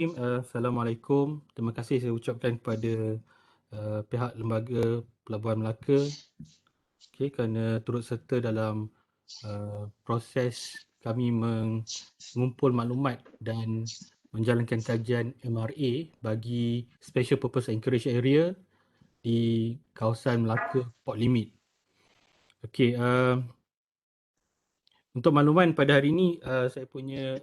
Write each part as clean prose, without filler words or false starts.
Assalamualaikum. Terima kasih saya ucapkan kepada pihak Lembaga Pelabuhan Melaka kerana turut serta dalam proses kami mengumpul maklumat dan menjalankan kajian MRA bagi Special Purpose Anchorage Area di kawasan Melaka Port Limit. Okey, untuk makluman pada hari ini saya punya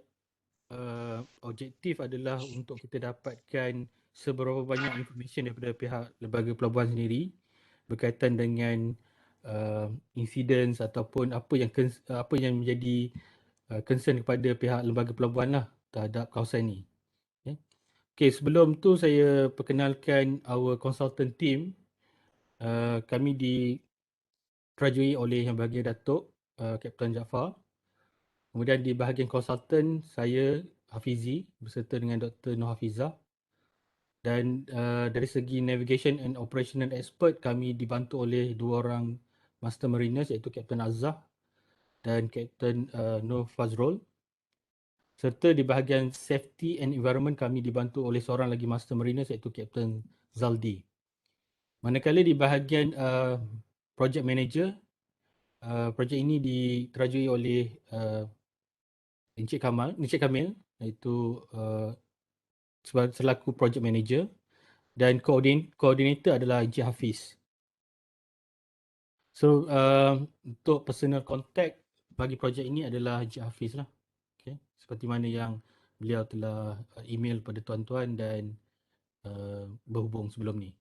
objektif adalah untuk kita dapatkan seberapa banyak information daripada pihak Lembaga Pelabuhan sendiri berkaitan dengan insiden ataupun apa yang menjadi concern kepada pihak Lembaga Pelabuhan lah terhadap kawasan ini. Okay, sebelum tu saya perkenalkan our consultant team. Kami diterajui oleh Yang Berhadiah Datuk Kapten Jaafar. Kemudian di bahagian konsultan saya Hafizi beserta dengan Dr. Noh Hafizah. Dan dari segi navigation and operational expert kami dibantu oleh dua orang master mariners iaitu Kapten Azhar dan Kapten Nur Fazrul. Serta di bahagian safety and environment kami dibantu oleh seorang lagi master mariners iaitu Kapten Zaldi. Manakala di bahagian project manager, projek ini diterajui oleh Encik Kamil iaitu selaku project manager dan koordinator adalah Encik Hafiz. So untuk personal contact bagi projek ini adalah Encik Hafiz lah. Okay. Seperti mana yang beliau telah email pada tuan-tuan dan berhubung sebelum ni.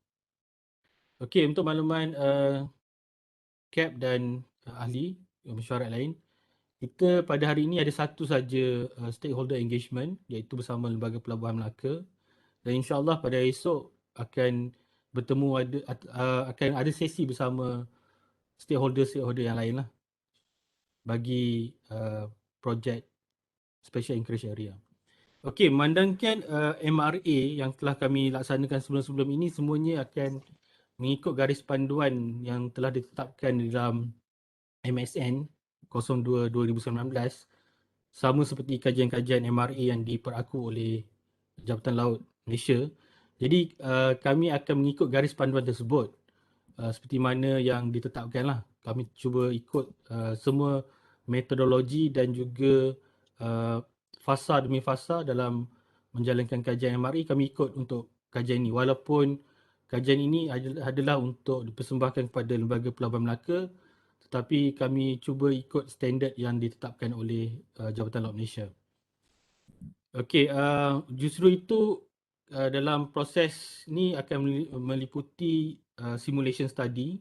Okey, untuk makluman Cap dan ahli mesyuarat lain, kita pada hari ini ada satu saja stakeholder engagement iaitu bersama Lembaga Pelabuhan Melaka, dan insya-Allah pada esok akan akan ada sesi bersama stakeholder yang lain lah bagi projek Special Anchorage Area. Okey, memandangkan MRA yang telah kami laksanakan sebelum-sebelum ini semuanya akan mengikut garis panduan yang telah ditetapkan di dalam MSN 02 2019, sama seperti kajian-kajian MRA yang diperaku oleh Jabatan Laut Malaysia. Jadi kami akan mengikut garis panduan tersebut seperti mana yang ditetapkan lah. Kami cuba ikut semua metodologi dan juga fasa demi fasa dalam menjalankan kajian MRA. Kami ikut untuk kajian ini walaupun kajian ini adalah untuk dipersembahkan kepada Lembaga Pelabuhan Melaka, tetapi kami cuba ikut standard yang ditetapkan oleh Jabatan Laut Malaysia. Okey, justru itu dalam proses ni akan meliputi simulation study,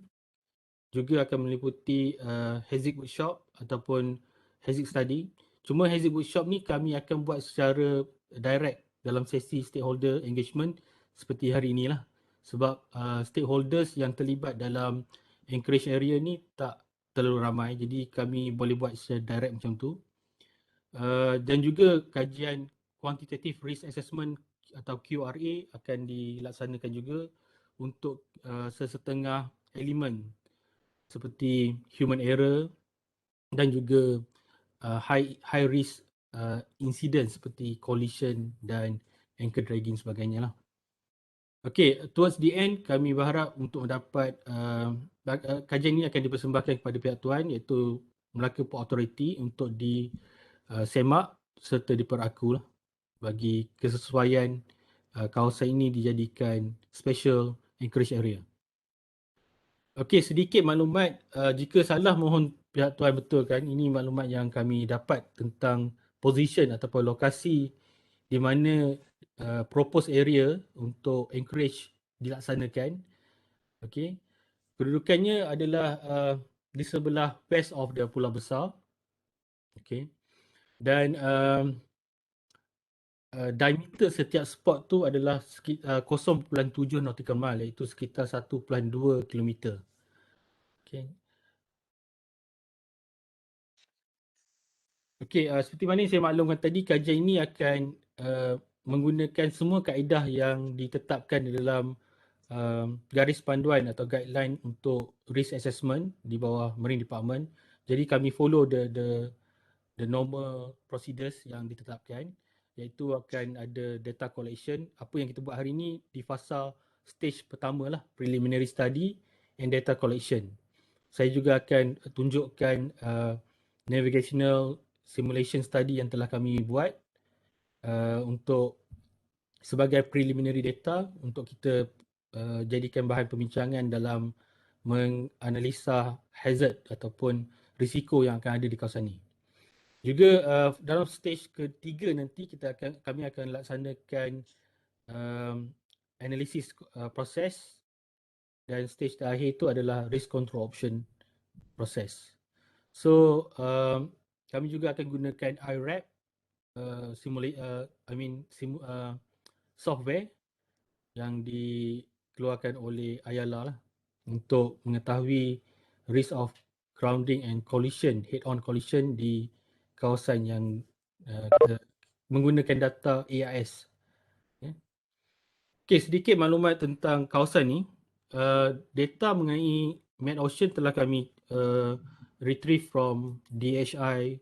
juga akan meliputi hazard workshop ataupun hazard study. Cuma hazard workshop ni kami akan buat secara direct dalam sesi stakeholder engagement seperti hari inilah. Sebab stakeholders yang terlibat dalam Anchorage area ni tak terlalu ramai, jadi kami boleh buat secara direct macam tu. Dan juga kajian quantitative risk assessment atau QRA akan dilaksanakan juga untuk sesetengah elemen seperti human error dan juga high risk incident seperti collision dan anchor dragging sebagainya lah. Okay, towards the end kami berharap untuk mendapat kajian ini akan dipersembahkan kepada pihak tuan iaitu Melaka Port Authority untuk disemak serta diperaku lah bagi kesesuaian kawasan ini dijadikan special anchorage area. Okey, sedikit maklumat, jika salah mohon pihak tuan betulkan. Ini maklumat yang kami dapat tentang position ataupun lokasi di mana proposed area untuk anchorage dilaksanakan. Okey. Kedudukannya adalah di sebelah west of the Pulau Besar. Okey. Dan diameter setiap spot tu adalah 0.7 nautical mile, iaitu sekitar 1.2 kilometer. Okey. Okey, seperti mana yang saya maklumkan tadi, kajian ini akan menggunakan semua kaedah yang ditetapkan di dalam garis panduan atau guideline untuk risk assessment di bawah Marine Department. Jadi kami follow the normal procedures yang ditetapkan. iaitu akan ada data collection. Apa yang kita buat hari ini di fasa stage pertama lah, preliminary study and data collection. Saya juga akan tunjukkan navigational simulation study yang telah kami buat untuk sebagai preliminary data untuk kita jadikan bahan perbincangan dalam menganalisa hazard ataupun risiko yang akan ada di kawasan ini. Juga dalam stage ketiga nanti kami akan laksanakan analisis proses, dan stage terakhir itu adalah risk control option proses. So kami juga akan gunakan IRAP software yang dikeluarkan oleh Ayala lah untuk mengetahui risk of grounding and collision, head-on collision di kawasan yang kita menggunakan data AIS. Okay, sedikit maklumat tentang kawasan ni. Data mengenai MedOcean telah kami retrieve from DHI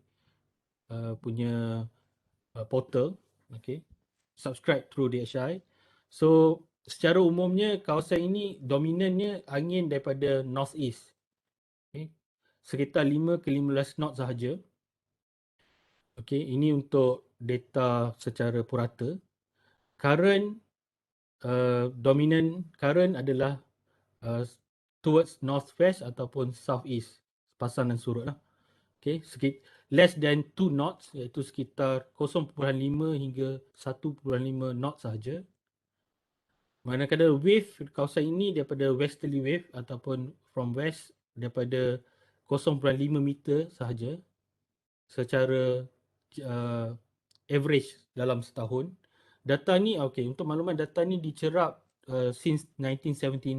punya portal. Okay, subscribe through DHI. So secara umumnya kawasan ini dominannya angin daripada northeast. Okay, sekitar 5 ke 15 knot sahaja. Okay, ini untuk data secara purata. Current dominant current adalah towards northwest ataupun southeast, pasang dan surut lah. Okay, less than 2 knots, iaitu sekitar 0.5 hingga 1.5 knots sahaja. Manakala wave kawasan ini daripada westerly wave ataupun from west daripada 0.5 meter sahaja secara average dalam setahun. Data ni, okay, untuk makluman data ni dicerap since 1979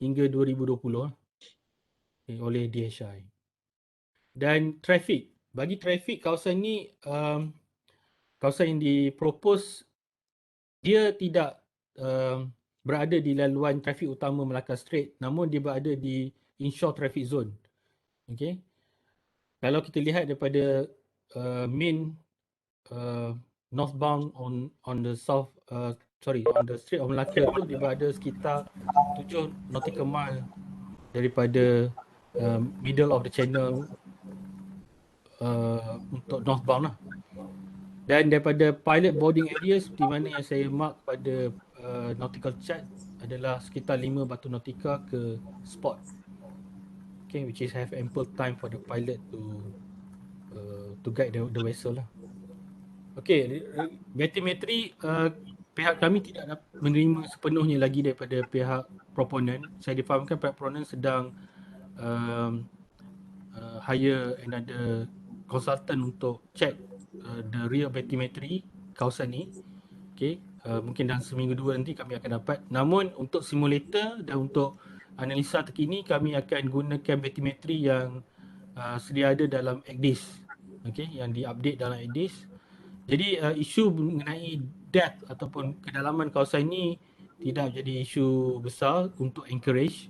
hingga 2020 oleh DHI. Dan traffic, bagi traffic kawasan ni, kawasan yang dipropose dia tidak berada di laluan trafik utama Melaka Strait, namun dia berada di inshore traffic zone. Okay. Kalau kita lihat daripada main northbound on the south, on the Strait of Malacca tu, dia berada sekitar 7 nautical mile daripada middle of the channel untuk northbound lah. Dan daripada pilot boarding area seperti mana yang saya mark pada nautical chart adalah sekitar 5 batu nautika ke spot. Okay, which is have ample time for the pilot to guide the vessel lah. Okay, batimetri pihak kami tidak menerima sepenuhnya lagi daripada pihak proponent. Saya difahamkan pihak proponent sedang hire another consultant untuk check the real batimetry kawasan ni. Okay, mungkin dalam seminggu dua nanti kami akan dapat. Namun untuk simulator dan untuk analisa terkini kami akan gunakan batimetri yang sedia ada dalam ACDIS. Okay, yang diupdate dalam ACDIS. Jadi isu mengenai depth ataupun kedalaman kawasan ini tidak jadi isu besar untuk Anchorage,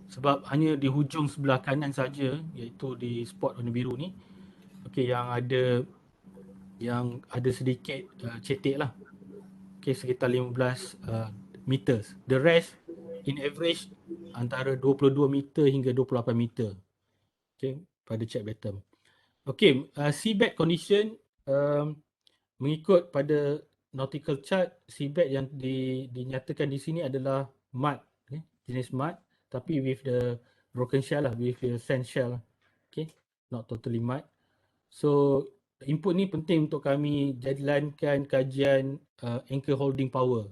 sebab hanya di hujung sebelah kanan saja, iaitu di spot warna biru ni, okay, yang ada sedikit cetek lah. Okay, sekitar 15 meters. The rest in average antara 22 meter hingga 28 meter. Okay, pada check bottom. Okay, seabed condition mengikut pada nautical chart, seabed yang dinyatakan di sini adalah mud, okay, jenis mud, tapi with the broken shell lah, with the sand shell. Okay, not totally mud. So input ni penting untuk kami jalankan kajian anchor holding power.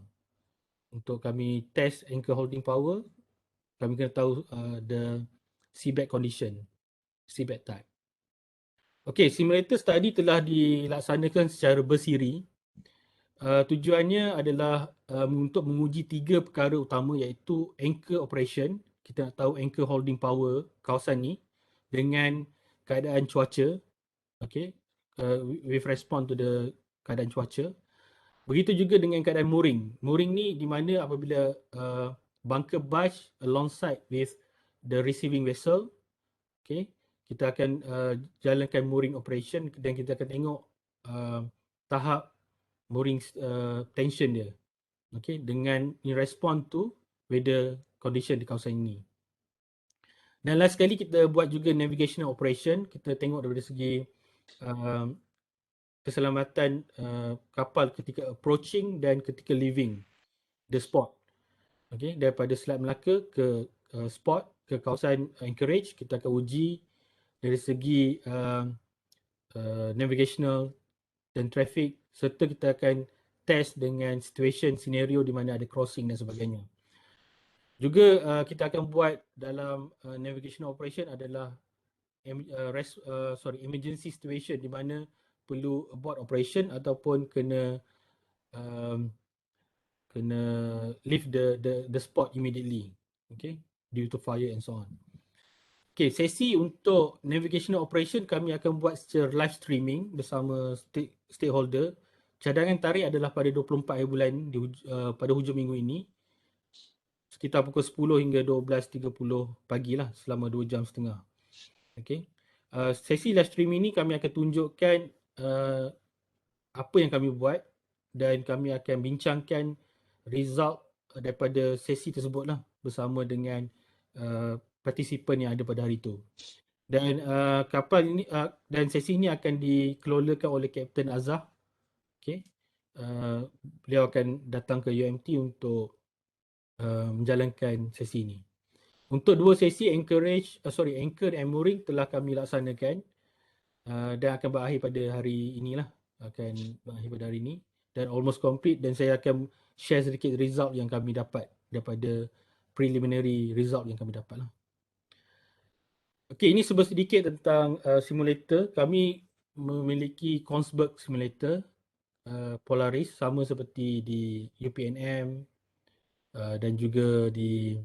Untuk kami test anchor holding power, kami kena tahu the seabed condition, seabed type. Okay, simulator study telah dilaksanakan secara bersiri. Tujuannya adalah untuk menguji 3 perkara utama, iaitu anchor operation. Kita nak tahu anchor holding power kawasan ni dengan keadaan cuaca. Okay, with respond to the keadaan cuaca. Begitu juga dengan keadaan mooring. Mooring ni di mana apabila bunker barge alongside with the receiving vessel, okay, kita akan jalankan mooring operation dan kita akan tengok tahap mooring tension dia. Okay, dengan in response to weather condition di kawasan ini. Dan last sekali kita buat juga navigational operation. Kita tengok daripada segi keselamatan kapal ketika approaching dan ketika leaving the spot. Okay, daripada Selat Melaka ke spot, ke kawasan anchorage, kita akan uji dari segi navigational dan traffic, serta kita akan test dengan situation, scenario di mana ada crossing dan sebagainya. Juga kita akan buat dalam navigational operation adalah emergency situation di mana perlu abort operation ataupun kena leave the spot immediately, okay, due to fire and so on. Okay, sesi untuk navigational operation kami akan buat secara live streaming bersama stakeholder. Cadangan tarik adalah pada 24 hari bulan pada hujung minggu ini, sekitar pukul 10 hingga 12.30 pagi lah, selama 2 jam setengah. Okay. Sesi live streaming ini kami akan tunjukkan apa yang kami buat dan kami akan bincangkan result daripada sesi tersebut lah bersama dengan partisipan yang ada pada hari itu. Dan kapal ini dan sesi ini akan dikelolakan oleh Kapten Azhar. Okay. Beliau akan datang ke UMT untuk menjalankan sesi ini. Untuk dua sesi anchor and mooring telah kami laksanakan dan akan berakhir pada hari inilah. Akan berakhir pada hari ini dan almost complete, dan saya akan share sedikit result yang kami dapat daripada preliminary result yang kami dapat lah. Okey, ini sedikit tentang simulator. Kami memiliki Kongsberg simulator Polaris, sama seperti di UPNM dan juga di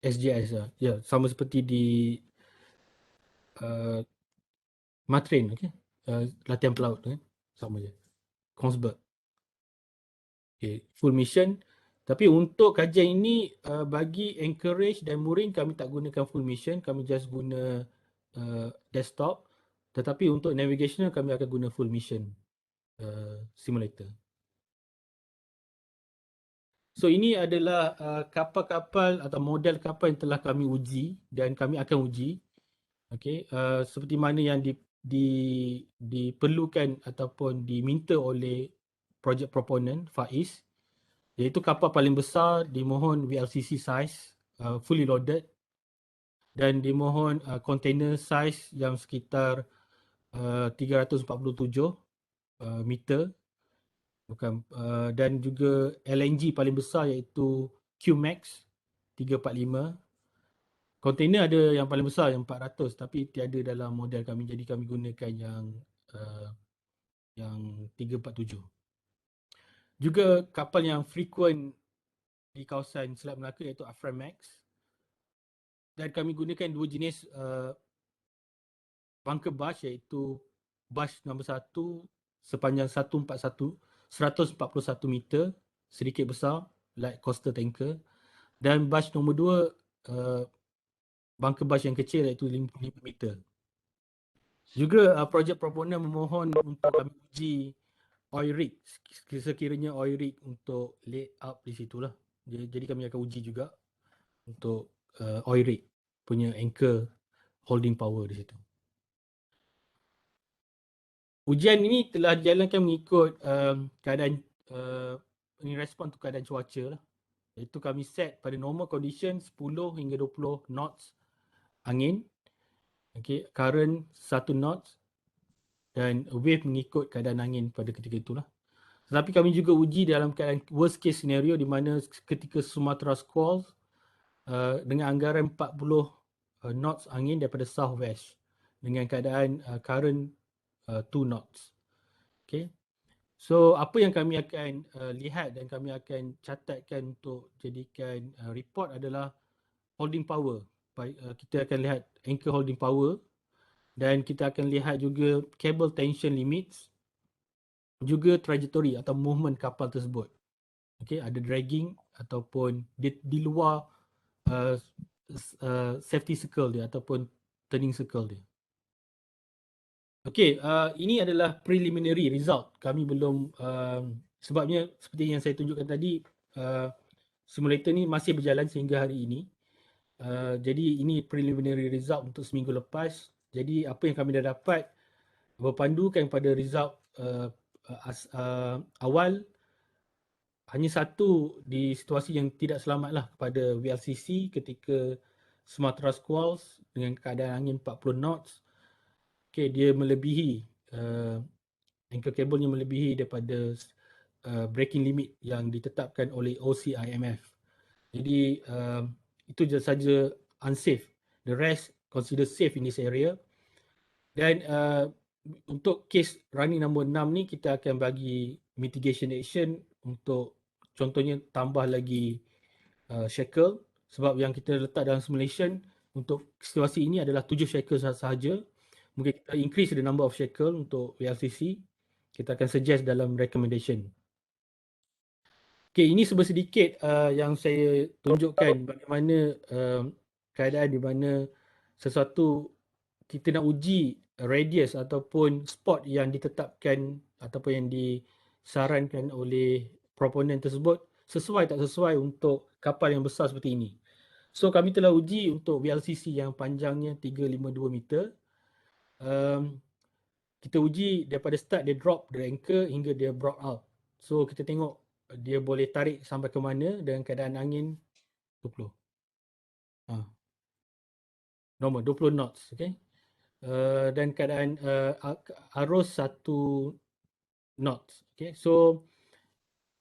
SJS lah. Ya, sama seperti di Matrin, okay? Latihan pelaut kan? Sama je. Kongsberg. Okay, full mission. Tapi untuk kajian ini bagi anchorage dan mooring kami tak gunakan full mission, kami just guna desktop. Tetapi untuk navigational kami akan guna full mission simulator. So ini adalah kapal-kapal atau model kapal yang telah kami uji dan kami akan uji. Okay, seperti mana yang diperlukan ataupun diminta oleh projek proponent Faiz, iaitu kapal paling besar dimohon VLCC size, fully loaded, dan dimohon container size yang sekitar 347 meter, bukan, dan juga LNG paling besar iaitu QMax 345. Kontainer ada yang paling besar yang 400, tapi tiada dalam model kami, jadi kami gunakan yang 347. Juga kapal yang frequent di kawasan Selat Melaka iaitu Aframax, dan kami gunakan dua jenis bunker barge, iaitu barge nombor 1 sepanjang 141 meter, sedikit besar, like coastal tanker, dan barge nombor 2 bunker barge yang kecil iaitu 5 meter. Juga projek proponent memohon untuk kami uji oil rig, sekiranya oil rig untuk lay up di situlah. Jadi kami akan uji juga untuk oil rig punya anchor holding power di situ. Ujian ini telah dijalankan mengikut keadaan in response to keadaan cuaca lah. Iaitu kami set pada normal condition 10 hingga 20 knots angin. Okay, current 1 knots dan wave mengikut keadaan angin pada ketika itulah. Tetapi kami juga uji dalam keadaan worst case scenario di mana ketika Sumatra squalls dengan anggaran 40 knots angin daripada southwest dengan keadaan current 2 knots. Okay. So apa yang kami akan lihat dan kami akan catatkan untuk jadikan report adalah holding power. Kita akan lihat anchor holding power dan kita akan lihat juga cable tension limits, juga trajectory atau movement kapal tersebut. Okay, ada dragging ataupun di luar safety circle dia ataupun turning circle dia. Okey, ini adalah preliminary result. Kami belum, sebabnya seperti yang saya tunjukkan tadi, simulator ni masih berjalan sehingga hari ini. Jadi ini preliminary result untuk seminggu lepas. Jadi apa yang kami dah dapat berpandukan pada result awal, hanya satu di situasi yang tidak selamatlah kepada VLCC ketika Sumatra Squalls dengan keadaan angin 40 knots. Okey, dia melebihi anchor cable-nya melebihi daripada breaking limit yang ditetapkan oleh OCIMF. Jadi itu saja unsafe. The rest consider safe in this area. Dan untuk kes running nombor 6 ni kita akan bagi mitigation action untuk contohnya tambah lagi shackle, sebab yang kita letak dalam simulation untuk situasi ini adalah 7 shackle sahaja. Mungkin kita increase the number of shackle untuk VLCC. Kita akan suggest dalam recommendation. Okay, ini sedikit yang saya tunjukkan bagaimana keadaan di mana sesuatu kita nak uji radius ataupun spot yang ditetapkan ataupun yang disarankan oleh proponen tersebut sesuai tak sesuai untuk kapal yang besar seperti ini. So kami telah uji untuk VLCC yang panjangnya 352 meter. Kita uji daripada start dia drop dari anchor hingga dia brought out. So kita tengok dia boleh tarik sampai ke mana dengan keadaan angin 20. Normal 20 knots, okay. Dan keadaan arus 1 knots, okay. So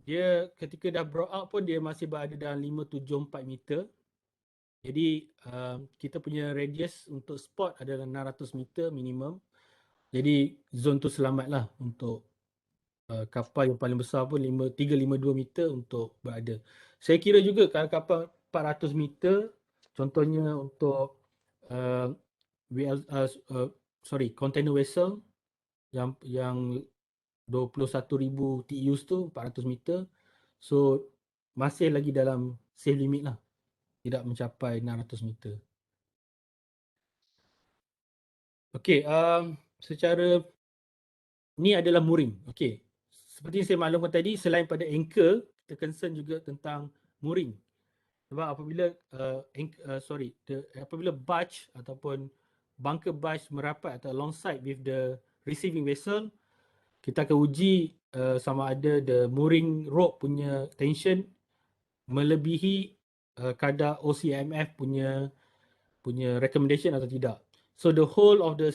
dia ketika dah brought out pun dia masih berada dalam 574 meter. Jadi kita punya radius untuk spot adalah 600 meter minimum. Jadi zone tu selamatlah untuk kapal yang paling besar pun 352 meter untuk berada. Saya kira juga kalau kapal 400 meter, contohnya untuk uh, container vessel yang 21,000 TEUs tu 400 meter. So masih lagi dalam safe limit lah. Tidak mencapai 600 meter. Okey, secara ni adalah mooring. Okey. Seperti yang saya maklumkan tadi, selain pada anchor, kita concern juga tentang mooring. Sebab apabila apabila barge ataupun bunker barge merapat atau alongside with the receiving vessel, kita akan uji sama ada the mooring rope punya tension melebihi kadar OCMF punya recommendation atau tidak. So the whole of the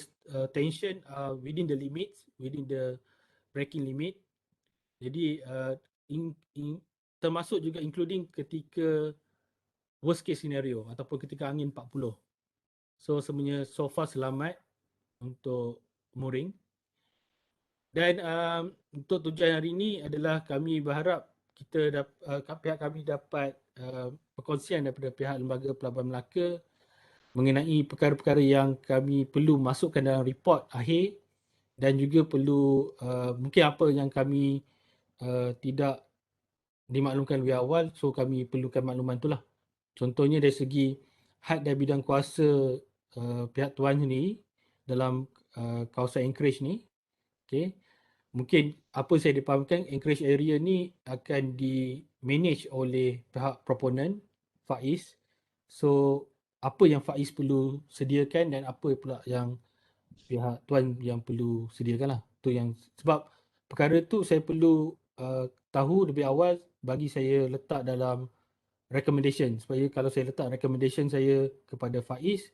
tension within the limits, within the breaking limit. Jadi termasuk juga including ketika worst case scenario ataupun ketika angin 40. So semuanya so far selamat untuk mooring. Dan untuk tujuan hari ini adalah kami berharap pihak kami dapat perkongsian daripada pihak Lembaga Pelabuhan Melaka mengenai perkara-perkara yang kami perlu masukkan dalam report akhir dan juga perlu mungkin apa yang kami tidak dimaklumkan lebih awal, so kami perlukan makluman itulah. Contohnya dari segi had dan bidang kuasa pihak tuan sendiri dalam kawasan Anchorage ni, okay. Mungkin apa saya dipahamkan, Anchorage area ni akan di manage oleh pihak proponen Faiz. So apa yang Faiz perlu sediakan dan apa pula yang pihak tuan yang perlu sediakan lah. Tu yang sebab perkara tu saya perlu tahu lebih awal bagi saya letak dalam recommendation, supaya kalau saya letak recommendation saya kepada Faiz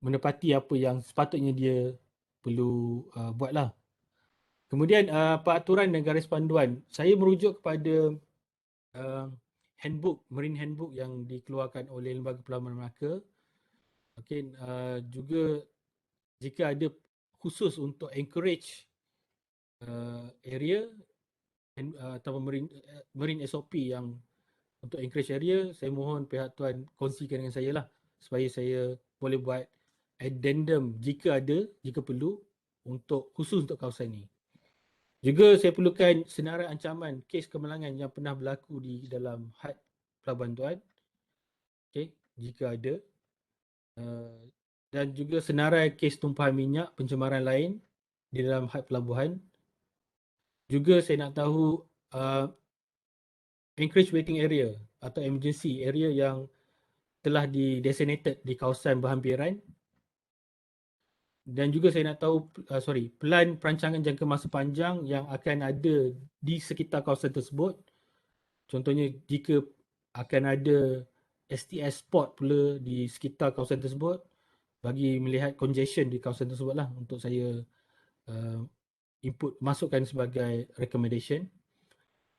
menepati apa yang sepatutnya dia perlu buat lah. Kemudian peraturan dan garis panduan, saya merujuk kepada handbook, marine handbook yang dikeluarkan oleh Lembaga Pelabuhan Melaka. Okay, juga jika ada khusus untuk encourage area atau marine SOP yang untuk encourage area, saya mohon pihak tuan kongsikan dengan saya lah supaya saya boleh buat addendum jika ada, jika perlu, untuk khusus untuk kawasan ini. Juga saya perlukan senarai ancaman kes kemalangan yang pernah berlaku di dalam had Pelabuhan Tuan. Okay, jika ada. Dan juga senarai kes tumpahan minyak, pencemaran lain di dalam had pelabuhan. Juga saya nak tahu encourage waiting area atau emergency area yang telah designated di kawasan berhampiran. Dan juga saya nak tahu plan perancangan jangka masa panjang yang akan ada di sekitar kawasan tersebut. Contohnya jika akan ada STS spot pula di sekitar kawasan tersebut, bagi melihat congestion di kawasan tersebut lah untuk saya input masukkan sebagai recommendation.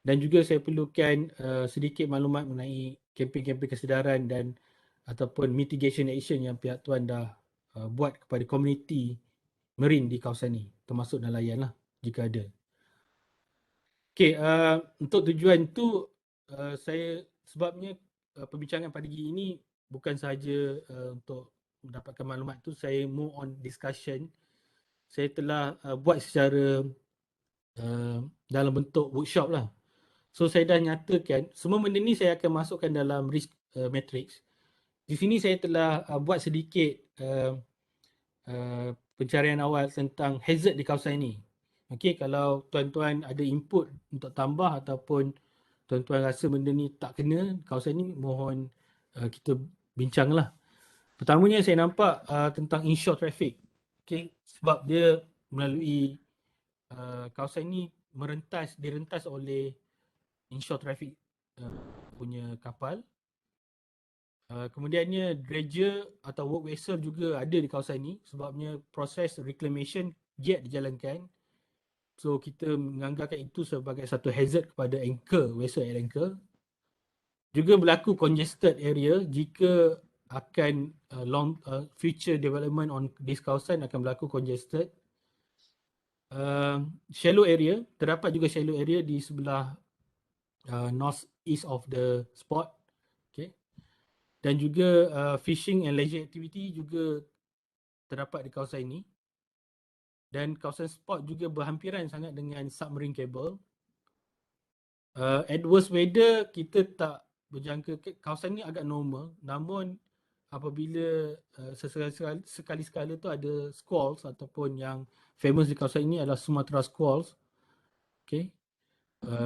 Dan juga saya perlukan sedikit maklumat mengenai kempen-kempen kesedaran dan ataupun mitigation action yang pihak tuan dah buat kepada komuniti marine di kawasan ni, termasuk nelayan lah jika ada. Okey, untuk tujuan tu saya sebabnya perbincangan pagi ini bukan sahaja untuk mendapatkan maklumat tu, saya move on discussion. Saya telah buat secara dalam bentuk workshop lah. So saya dah nyatakan semua benda ni saya akan masukkan dalam risk matrix. Di sini saya telah buat sedikit pencarian awal tentang hazard di kawasan ini. Okey, kalau tuan-tuan ada input untuk tambah ataupun tuan-tuan rasa benda ni tak kena kawasan ni, mohon kita bincanglah. Pertamanya saya nampak tentang inshore traffic. Okey, sebab dia melalui kawasan ni direntas oleh inshore traffic punya kapal. Kemudiannya dredger atau work vessel juga ada di kawasan ini, sebabnya proses reclamation giat dijalankan. So kita menganggapkan itu sebagai satu hazard kepada anchor, vessel at anchor. Juga berlaku congested area jika akan future development on this kawasan akan berlaku congested. Shallow area, terdapat juga shallow area di sebelah north east of the spot. Okay. Dan juga fishing and leisure activity juga terdapat di kawasan ini. Dan kawasan spot juga berhampiran sangat dengan submarine cable. Adverse weather kita tak berjangka, kawasan ni agak normal, namun apabila sekali-sekala tu ada squalls ataupun yang famous di kawasan ini adalah Sumatra squalls. Okay.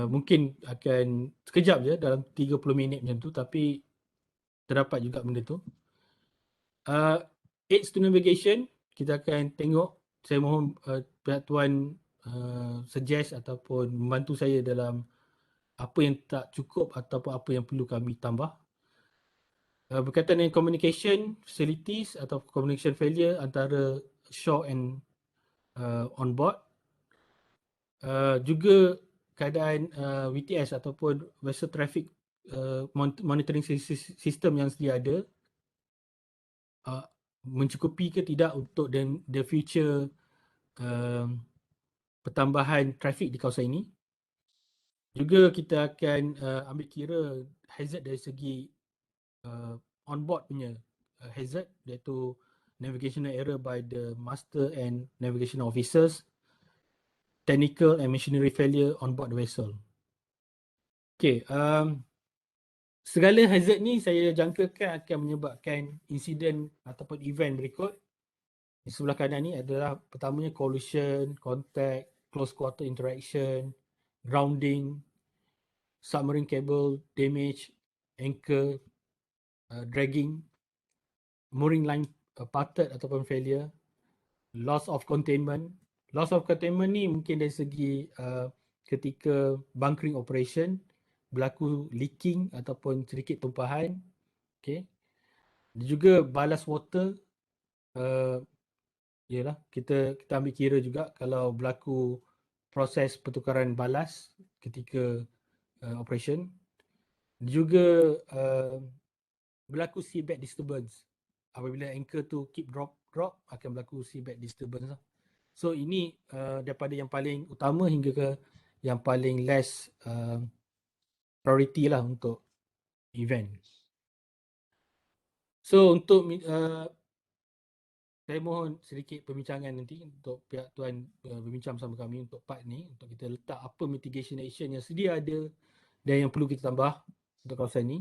Mungkin akan sekejap je dalam 30 minit macam tu, tapi terdapat juga benda tu. Aids to navigation, kita akan tengok. Saya mohon pihak tuan suggest ataupun membantu saya dalam apa yang tak cukup ataupun apa yang perlu kami tambah. Berkaitan dengan communication facilities atau communication failure antara shore and on board. Juga keadaan WTS ataupun vessel traffic monitoring system yang sedia ada mencukupi ke tidak untuk the future pertambahan trafik di kawasan ini. Juga kita akan ambil kira hazard dari segi on board punya hazard, iaitu navigational error by the master and navigation officers, technical and machinery failure on board the vessel. Okay, segala hazard ni saya jangkakan akan menyebabkan insiden ataupun event berikut. Di sebelah kanan ni adalah pertamanya collision, contact, close quarter interaction, grounding, submarine cable damage, anchor dragging, mooring line parted ataupun failure, loss of containment. Loss of containment ni mungkin dari segi ketika bunkering operation berlaku leaking ataupun sedikit tumpahan. Okay. Juga ballast water, yalah, kita ambil kira juga kalau berlaku proses pertukaran balas ketika operation. Juga berlaku seabed disturbance. Apabila anchor tu keep drop akan berlaku seabed disturbance lah. So ini daripada yang paling utama hingga ke yang paling less priority lah untuk event. So untuk saya mohon sedikit perbincangan nanti untuk pihak tuan berbincang bersama kami untuk part ni, untuk kita letak apa mitigation action yang sedia ada dan yang perlu kita tambah untuk kawasan ni.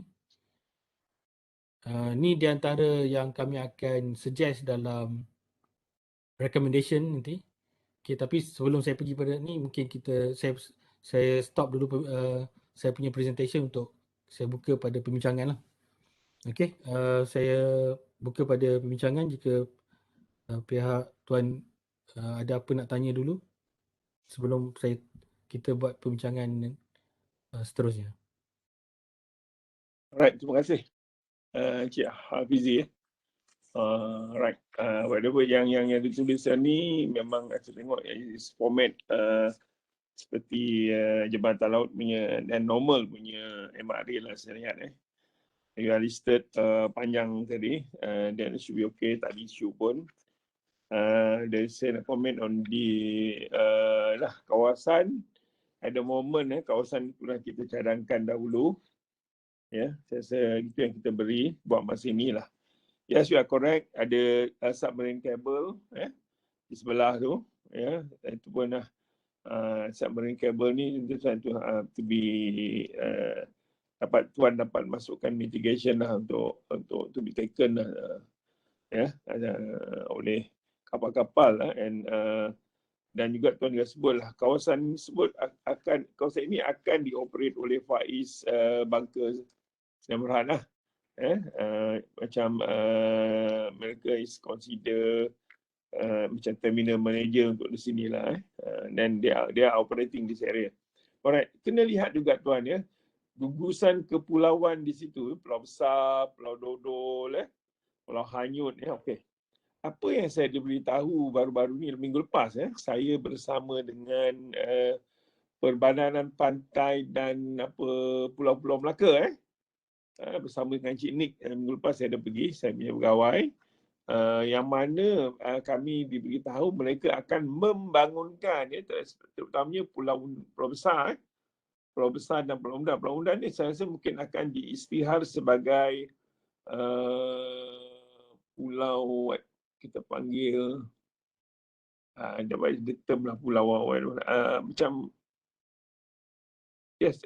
Ni di antara yang kami akan suggest dalam recommendation nanti. Okay, tapi sebelum saya pergi pada ni, mungkin saya stop dulu saya punya presentation untuk saya buka pada perbincangan lah. Okay, saya buka pada perbincangan jika pihak tuan ada apa nak tanya dulu sebelum kita buat perbincangan seterusnya. Alright, terima kasih Cik Hafizi. Right, whatever yang dituliskan ni memang saya tengok is format seperti Jabatan Laut punya dan normal punya MRA lah saya lihat. You are listed panjang tadi, then it should be okay, tak ada issue pun. Dari saya nak comment on di kawasan. At the moment kawasan itu dah kita cadangkan dahulu. Ya, saya rasa itu yang kita beri buat masa inilah. Yes, you are correct. Ada submarine cable di sebelah tu. Ya, itu pun submarine cable ni tentu to be dapat masukkan mitigation lah untuk to be taken lah, oleh kapal-kapal lah, dan juga tuan juga sebut lah kawasan ini akan dioperate oleh Faiz Bunker Sdn Bhd lah. Macam mereka is consider macam terminal manager untuk di sini lah. Dan they are operating this area. Alright, kena lihat juga tuan ya, gugusan kepulauan di situ, Pulau Besar, Pulau Dodol, Pulau Hanyut. Okay. Apa yang saya diberitahu baru-baru ni minggu lepas, saya bersama dengan Perbadanan Pantai dan Pulau-Pulau Melaka, bersama dengan Cik Nick. Minggu lepas saya ada pergi, saya punya pegawai, yang mana kami diberitahu mereka akan membangunkan, terutamanya Pulau Besar, Pulau Besar dan Pulau Undan. Pulau Undan ni saya rasa mungkin akan diisytihar sebagai pulau kita panggil ada the term lah, pulau macam yes,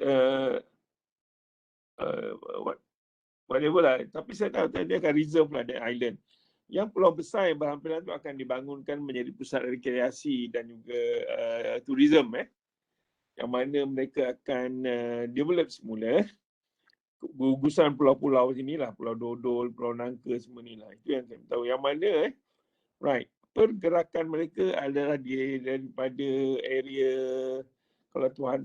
whatever lah, tapi saya tahu dia akan reserve lah the island. Yang pulau besar yang berhampiran tu akan dibangunkan menjadi pusat rekreasi dan juga tourism, yang mana mereka akan develop semula gugusan pulau-pulau sinilah, Pulau Dodol, Pulau Nangka, semua ni lah. Itu yang saya tahu. Yang mana right, pergerakan mereka adalah daripada area, kalau tuan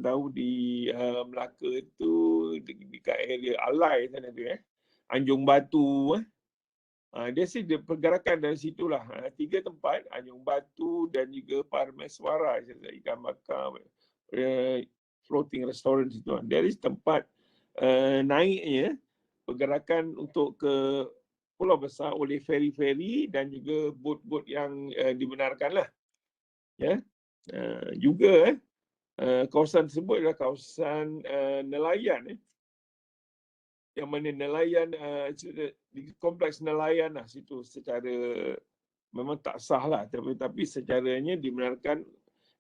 tahu di Melaka tu dekat area Alai sana tu, Anjung Batu, dia pergerakan dari situlah. 3 tempat, Anjung Batu dan juga Parameswara, ikan bakar, floating restaurant situ. Dari tempat naiknya pergerakan untuk ke Pulau Besar oleh feri-feri dan juga bot-bot yang dibenarkan lah. Ya. Juga kawasan tersebut adalah kawasan nelayan. Yang mana nelayan, di kompleks nelayan lah situ secara memang tak sah lah, tapi secaranya dibenarkan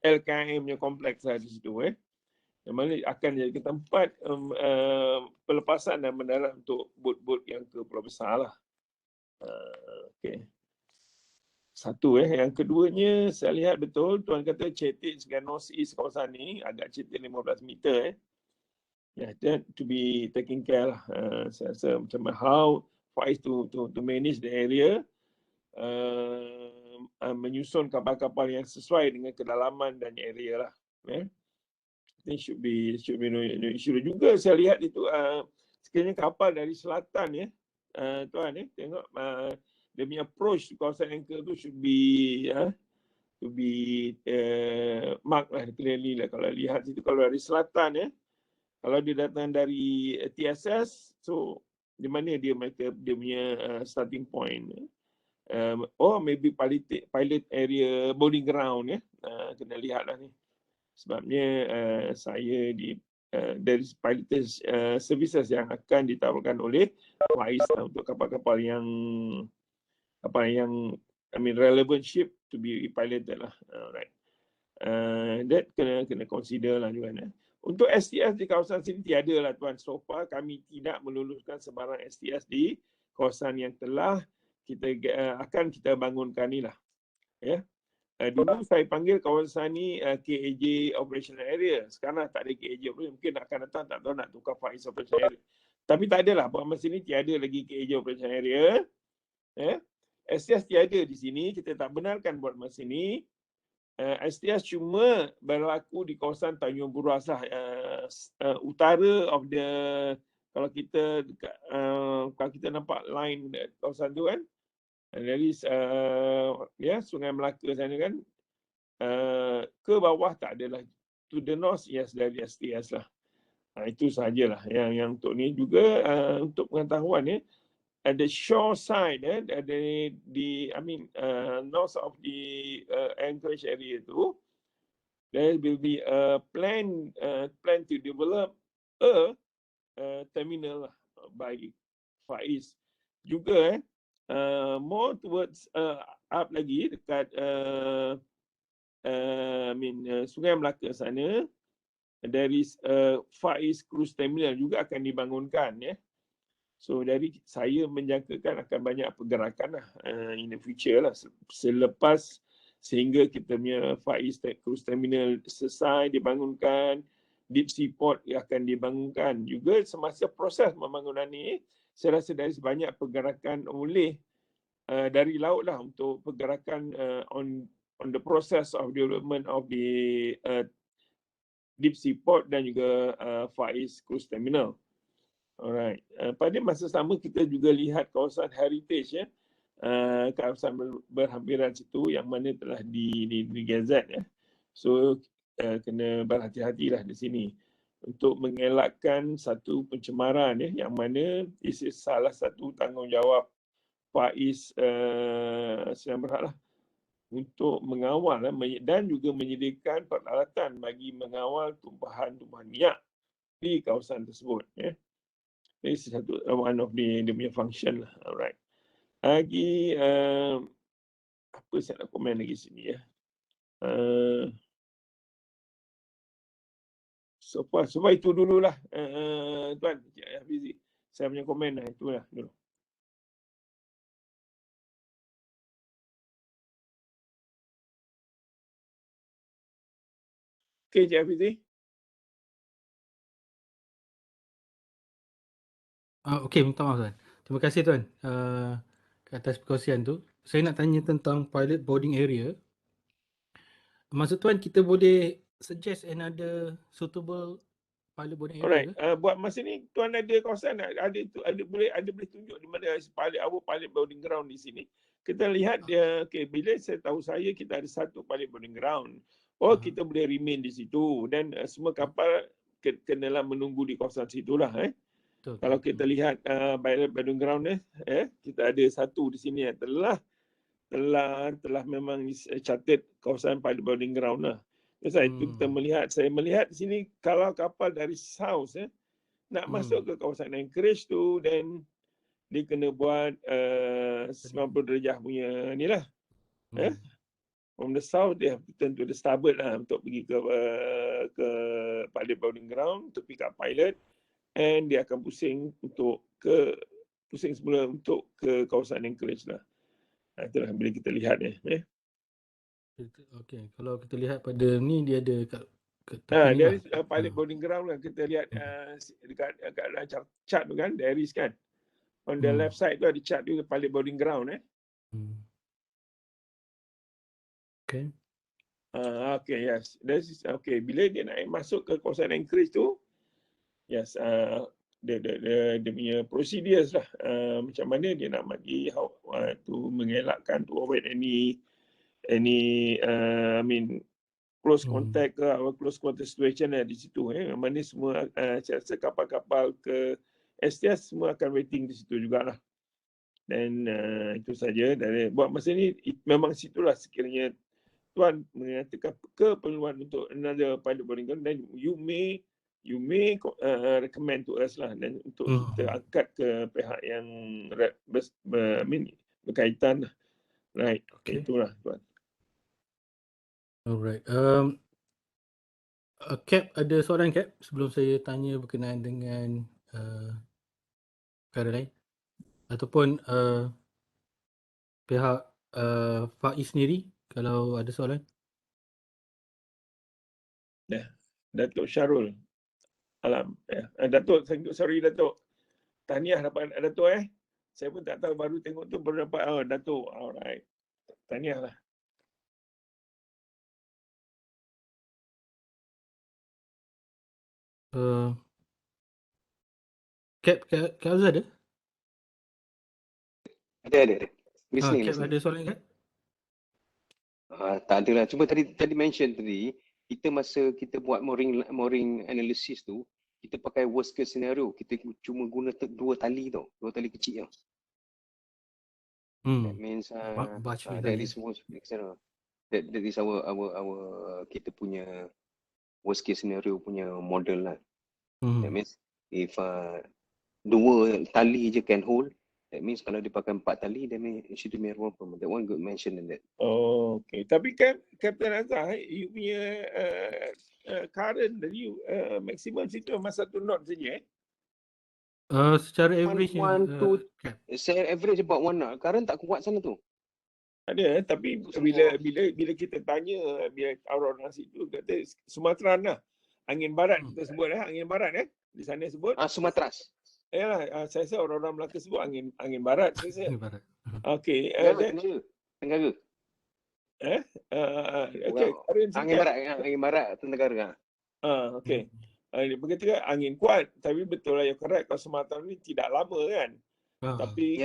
LKM punya kompleks lah di situ. Yang mana akan jadi tempat pelepasan dan mendarat untuk bot-bot yang ke Pulau Besar lah. Okay. Satu. Yang keduanya, saya lihat betul tuan kata cetek sekian north east kawasan ni agak cetek 15 meter. That to be taken care lah. Saya rasa macam how Faiz to manage the area, menyusun kapal-kapal yang sesuai dengan kedalaman dan area lah. It should be no issue. Juga saya lihat itu sekiranya kapal dari selatan tuan tengok dia punya approach to kawasan anchor tu should be marked lah clearly lah. Kalau lihat situ, kalau dari selatan kalau dia datang dari TSS, so di mana dia punya starting point, or maybe pilot area boarding ground, kena lihat lah ni. Sebabnya saya dari pilot services yang akan ditawarkan oleh Faiz untuk kapal-kapal yang relevant ship to be piloted lah. Right. That kena consider lah juga. Untuk STS di kawasan sini tiada lah tuan. So far kami tidak meluluskan sebarang STS di kawasan yang telah kita bangunkan ni lah. Dulu saya panggil kawasan ni KAJ Operational Area. Sekarang tak ada KAJ Operational. Mungkin akan datang tak tahu nak tukar Faiz Operational Area. Tapi tak adalah. Buat masa ni tiada lagi KAJ Operational Area. STS tiada di sini. Kita tak benarkan buat masa ni. STS cuma berlaku di kawasan Tanjung Buras lah. Utara of the, kalau kita dekat, kalau kita nampak line kawasan tu kan, dari Sungai Melaka sana kan, ke bawah tak adalah. To the north, yes, dari STS lah. Itu sahajalah yang untuk ni juga. Untuk pengetahuan the shore side di north of the Anchorage area tu, there will be a plan to develop a terminal by Faiz juga. More towards up lagi dekat Sungai Melaka sana, there is Faiz Cruise Terminal juga akan dibangunkan. So dari saya menjangkakan akan banyak pergerakan lah in the future lah, selepas sehingga kita punya Faiz Cruise Terminal selesai dibangunkan, Deep Sea Port akan dibangunkan juga. Semasa proses pembangunan ni, saya rasa dari banyak pergerakan oleh dari laut lah, untuk pergerakan on the process of development of the Deep Sea Port dan juga Faiz Cruise Terminal. Alright. Pada masa sama kita juga lihat kawasan heritage kawasan berhampiran situ yang mana telah digazet So kena berhati-hatilah di sini untuk mengelakkan satu pencemaran yang mana this is salah satu tanggungjawab Faiz Siam Berhad lah, untuk mengawal dan juga menyediakan peralatan bagi mengawal tumpahan minyak di kawasan tersebut. This is one of the punya function lah. Alright. Lagi apa saya nak komen lagi sini so far itu dululah Tuan Hafizi. Saya punya komen lah, itulah dulu. Okay, Cik Hafizi. Okey, minta maaf Tuan. Terima kasih Tuan atas perkongsian tu. Saya nak tanya tentang pilot boarding area. Maksud Tuan, kita boleh suggest another suitable pilot boarding area Alright. Buat masa ni Tuan ada kawasan ada boleh tunjuk di mana pilot boarding ground di sini. Kita lihat bila saya tahu kita ada satu pilot boarding ground. Kita boleh remain di situ dan semua kapal kenalah menunggu di kawasan situlah. Betul, kalau kita lihat pilot boarding ground kita ada satu di sini yang telah memang catat kawasan pilot boarding ground lah. Saya melihat di sini kalau kapal dari south nak masuk ke kawasan Anchorage tu, dan dia kena buat 90 darjah punya ni lah. From the south they have to turn to the starboard lah untuk pergi ke pilot boarding ground to pick up pilot, and dia akan pusing semula untuk ke kawasan Anchorage lah. Itulah bila kita lihat Okey, kalau kita lihat pada ni dia ada kat dari pilot boarding ground lah kita lihat dekat dalam chart tu kan, there is kan. On the left side tu ada chart tu pilot boarding ground Okay. Okay, yes. Okay, bila dia nak masuk ke kawasan Anchorage tu, yes, dia punya procedures lah, macam mana dia nak bagi to mengelakkan to avoid any close contact ke close contact situation di situ. Mana semua saya rasa kapal-kapal ke STS semua akan waiting di situ jugalah. Dan itu saja dari buat masa ni. Memang situlah sekiranya Tuan mengatakan keperluan untuk another pilot boarding ground, then you may recommend to us lah, dan untuk kita angkat ke pihak yang berkaitan lah. Right. Okay. Itulah Tuan. Alright. Cap, ada soalan Cap sebelum saya tanya berkenaan dengan perkara lain ataupun pihak Faiz sendiri kalau ada soalan. Datuk Syarul. Datuk, sorry Datuk. Tahniah dapat Datuk Saya pun tak tahu, baru tengok tu baru dapat Datuk. Alright. Tahniah lah. Cap Azhar ada? Ada. Listening. Cap ada soalan kan? Tak ada lah. Cuma tadi mention tadi, kita masa kita buat mooring analysis tu, kita pakai worst case scenario. Kita cuma guna 2 tali tau. 2 tali kecil tau. That means that is most external. That is our kita punya worst case scenario punya model lah. That means if 2 tali je can hold, that means kalau dia pakai 4 tali, then it should be more problem. That one good mention in that. Oh, okay. Tapi kan Captain Azhar, you punya current dari maximum situ masa 1 knot saja Secara average Saya average about 1 knot. Current tak kuat sana tu. Ada, tapi bila kita tanya, bila orang situ kata Sumatera lah. Angin barat kita sebut angin barat di sana sebut. Sumatras. Yalah, saya rasa orang-orang Melaka sebut angin barat saya rasa. Angin barat. Okey, Tenggara. Okey, angin barat Tenggara. Okey. Dia berkata angin kuat, tapi betul lah yang correct, kalau Sumatera ni tidak lama kan. Tapi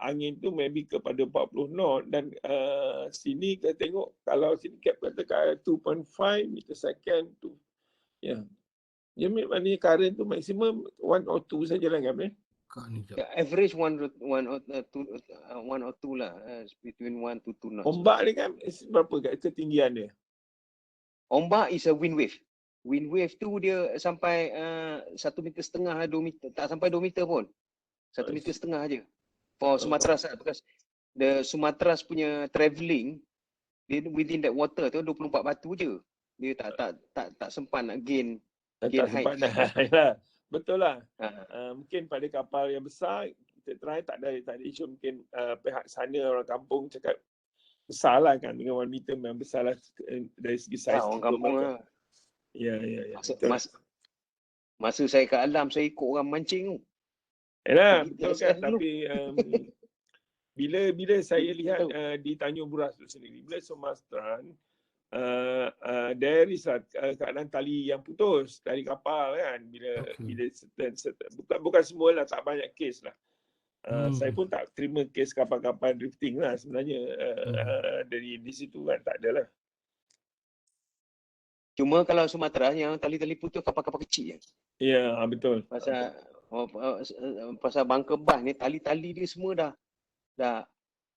angin tu maybe kepada 40 knot dan sini kita tengok kalau sini cap kata 2.5 meter second tu. Dia maknanya current tu maksimum 1 or 2 sajalah kan average 1 or 2 lah, between 1 to 2 knots. Ombak ni kan berapa ketinggian dia? Ombak is a wind wave. Wind wave tu dia sampai 1,5 meter, 2 meter, tak sampai 2 meter pun. 1,5 meter aja. For Sumatras lah, because the Sumatras punya travelling, dia within that water tu 24 batu je. Dia tak sempat nak gain height. Betul lah. Mungkin pada kapal yang besar kita try tak ada isu, mungkin pihak sana orang kampung cakap besar lah kan, dengan 1 meter memang besar lah dari segi saiz. Orang kampung lah. Ya. Masa saya kat alam, saya ikut orang mancing tu. Yalah, betul kan. Tapi bila saya lihat di Tanjung Buras tu sendiri, bila Sumatera, there is keadaan tali yang putus dari kapal kan, bila bukan semua lah, tak banyak kes lah. Saya pun tak terima kes kapal-kapal drifting lah sebenarnya dari di situ kan, tak ada lah. Cuma kalau Sumatera yang tali-tali putus kapal-kapal kecil je. Ya, betul. Pasal Bangka Bas ni tali-tali dia semua dah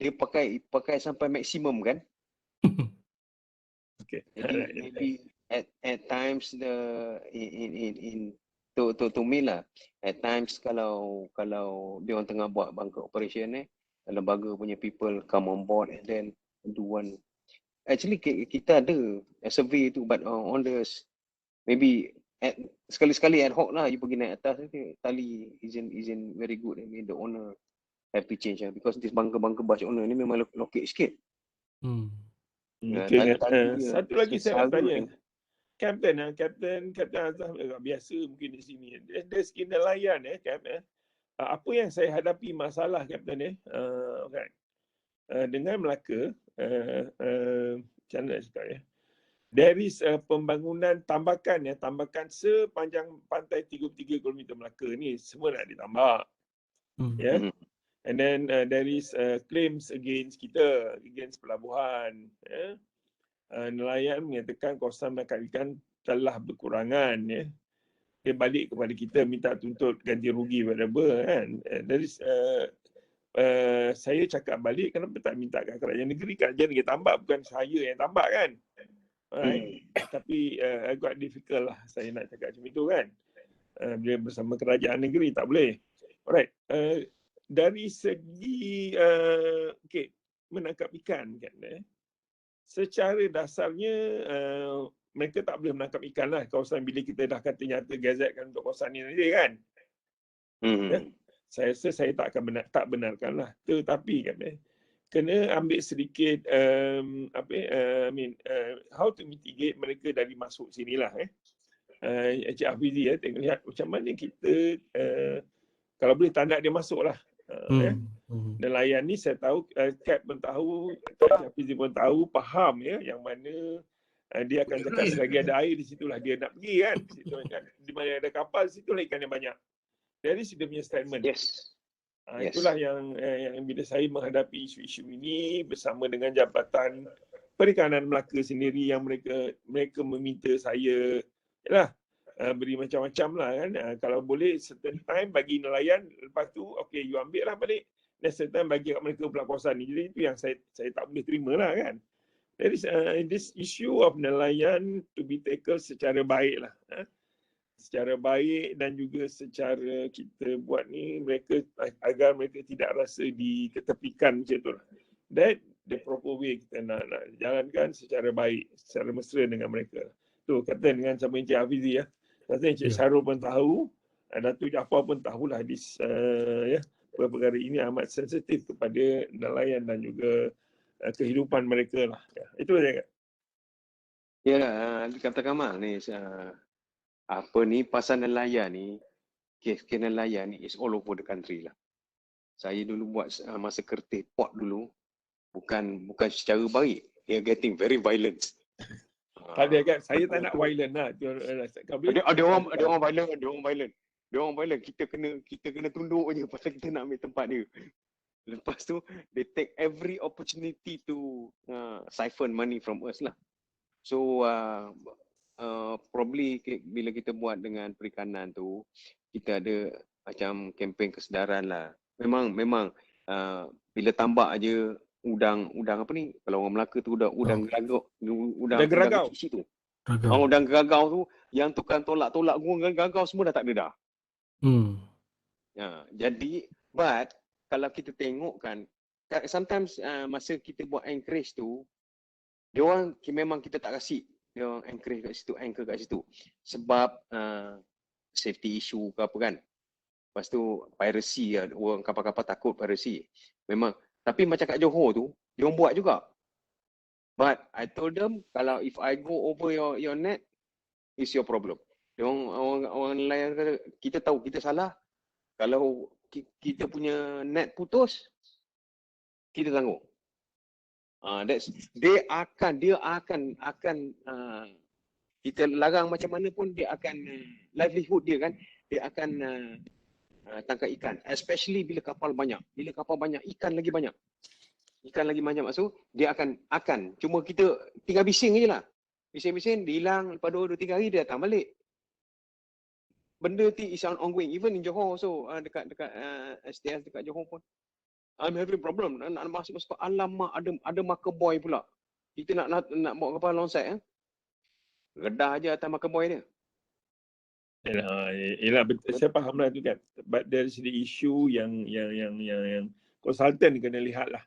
dia pakai sampai maksimum kan. Okay. Maybe at times in to me lah, at times kalau dia orang tengah buat bunker operation lembaga punya people come on board and then do one. Actually kita ada survey tu, but on the maybe sekali-sekali ad hoc lah, you pergi naik atas tali isn't very good. I mean the owner have to change because this bunker bus owner ni memang lokek sikit. Satu lagi saya nak tanya, Captain Azhar biasa mungkin di sini. Dari segi nelayan apa yang saya hadapi masalah Captain dengan Melaka, macam mana nak cakap there is pembangunan tambakan sepanjang pantai 33 km Melaka ni semua nak ditambak. And then there is claims against pelabuhan. Nelayan menyatakan kawasan penangkap ikan telah berkurangan. Dia balik kepada kita minta tuntut ganti rugi whatever kan. There is saya cakap balik, kenapa tak minta kat kerajaan negeri? Kerajaan negeri tambak, bukan saya yang tambak kan. Tapi agak difficult lah saya nak cakap macam itu kan. Bila bersama kerajaan negeri tak boleh. Alright. Dari segi menangkap ikan kan, secara dasarnya mereka tak boleh menangkap ikan lah kawasan bila kita dah kata nyata gazetkan untuk kawasan ni nanti kan. Saya rasa saya tak benarkan lah. Tetapi kan kena ambil sedikit how to mitigate mereka dari masuk sinilah Encik Hafizi tengok lihat macam mana kita kalau boleh tak nak dia masuk lah. Nelayan ni saya tahu, Cap pun tahu, Encik Hafizi pun tahu, faham yang mana dia akan cakap selagi ada air di situlah dia nak pergi kan. Situ kan. Di mana ada kapal, situlah ikan yang banyak. Dari dia punya statement. Yes. Itulah yang bila saya menghadapi isu-isu ini bersama dengan Jabatan Perikanan Melaka sendiri yang mereka meminta saya beri macam-macam lah kan. Kalau boleh certain time bagi nelayan, lepas tu okay you ambil lah balik. Dan certain time bagi kat mereka pula kawasan ni. Jadi itu yang saya tak boleh terima lah kan. There is this issue of nelayan to be tackled secara baik lah. Secara baik dan juga secara kita buat ni mereka agar mereka tidak rasa diketepikan macam tu lah. That the proper way kita nak jalankan secara baik, secara mesra dengan mereka. Tu kata dengan sama Encik Hafizi kata Encik Syarul pun tahu, Datuk Jaafar pun tahulah perkara ini amat sensitif kepada nelayan dan juga kehidupan mereka lah. Itu saja. Ya, kata Kamal ni apa ni pasal nelayan ni, kes nelayan ni is all over the country lah. Saya dulu buat masa kertih port dulu, bukan secara baik, they are getting very violent. Tak ada kan, saya tak nak violent lah. Ada orang violent. Kita kena tunduk je pasal kita nak ambil tempat dia. Lepas tu they take every opportunity to siphon money from us lah. So probably bila kita buat dengan perikanan tu, kita ada macam kempen kesedaran lah. Memang bila tambak aje udang apa ni, kalau orang Melaka tu udang geragau, udang kecil tu. Udang geragau tu yang tukang tolak gua geragau semua dah tak ada dah. Jadi but kalau kita tengok kan, sometimes masa kita buat encourage tu, dia orang memang kita tak kasih dia orang encourage kat situ, anchor kat situ. Sebab safety issue ke apa kan. Lepas tu piracy, orang kapal-kapal takut piracy. Memang, tapi macam kat Johor tu, dia orang buat juga. But I told them, kalau if I go over your net, it's your problem. Dia orang nelayan kata, kita tahu kita salah. Kalau kita punya net putus, kita tanggung. Dia akan kita larang macam mana pun dia akan livelihood dia kan, dia akan tangkap ikan, especially bila kapal banyak ikan lagi banyak maksud dia akan cuma kita tinggal bising je lah, bising dia hilang, lepas 2-3 hari dia datang balik. Benda tu is ongoing even in Johor. So dekat STS dekat Johor pun I'm having problem. Nak masuk alamak, ada marker buoy pula. Kita nak bawa kapal alongside redah aja atas marker buoy dia. Yalah betul, saya faham lah tu kan. But dari segi isu yang konsultan kena lihat lah.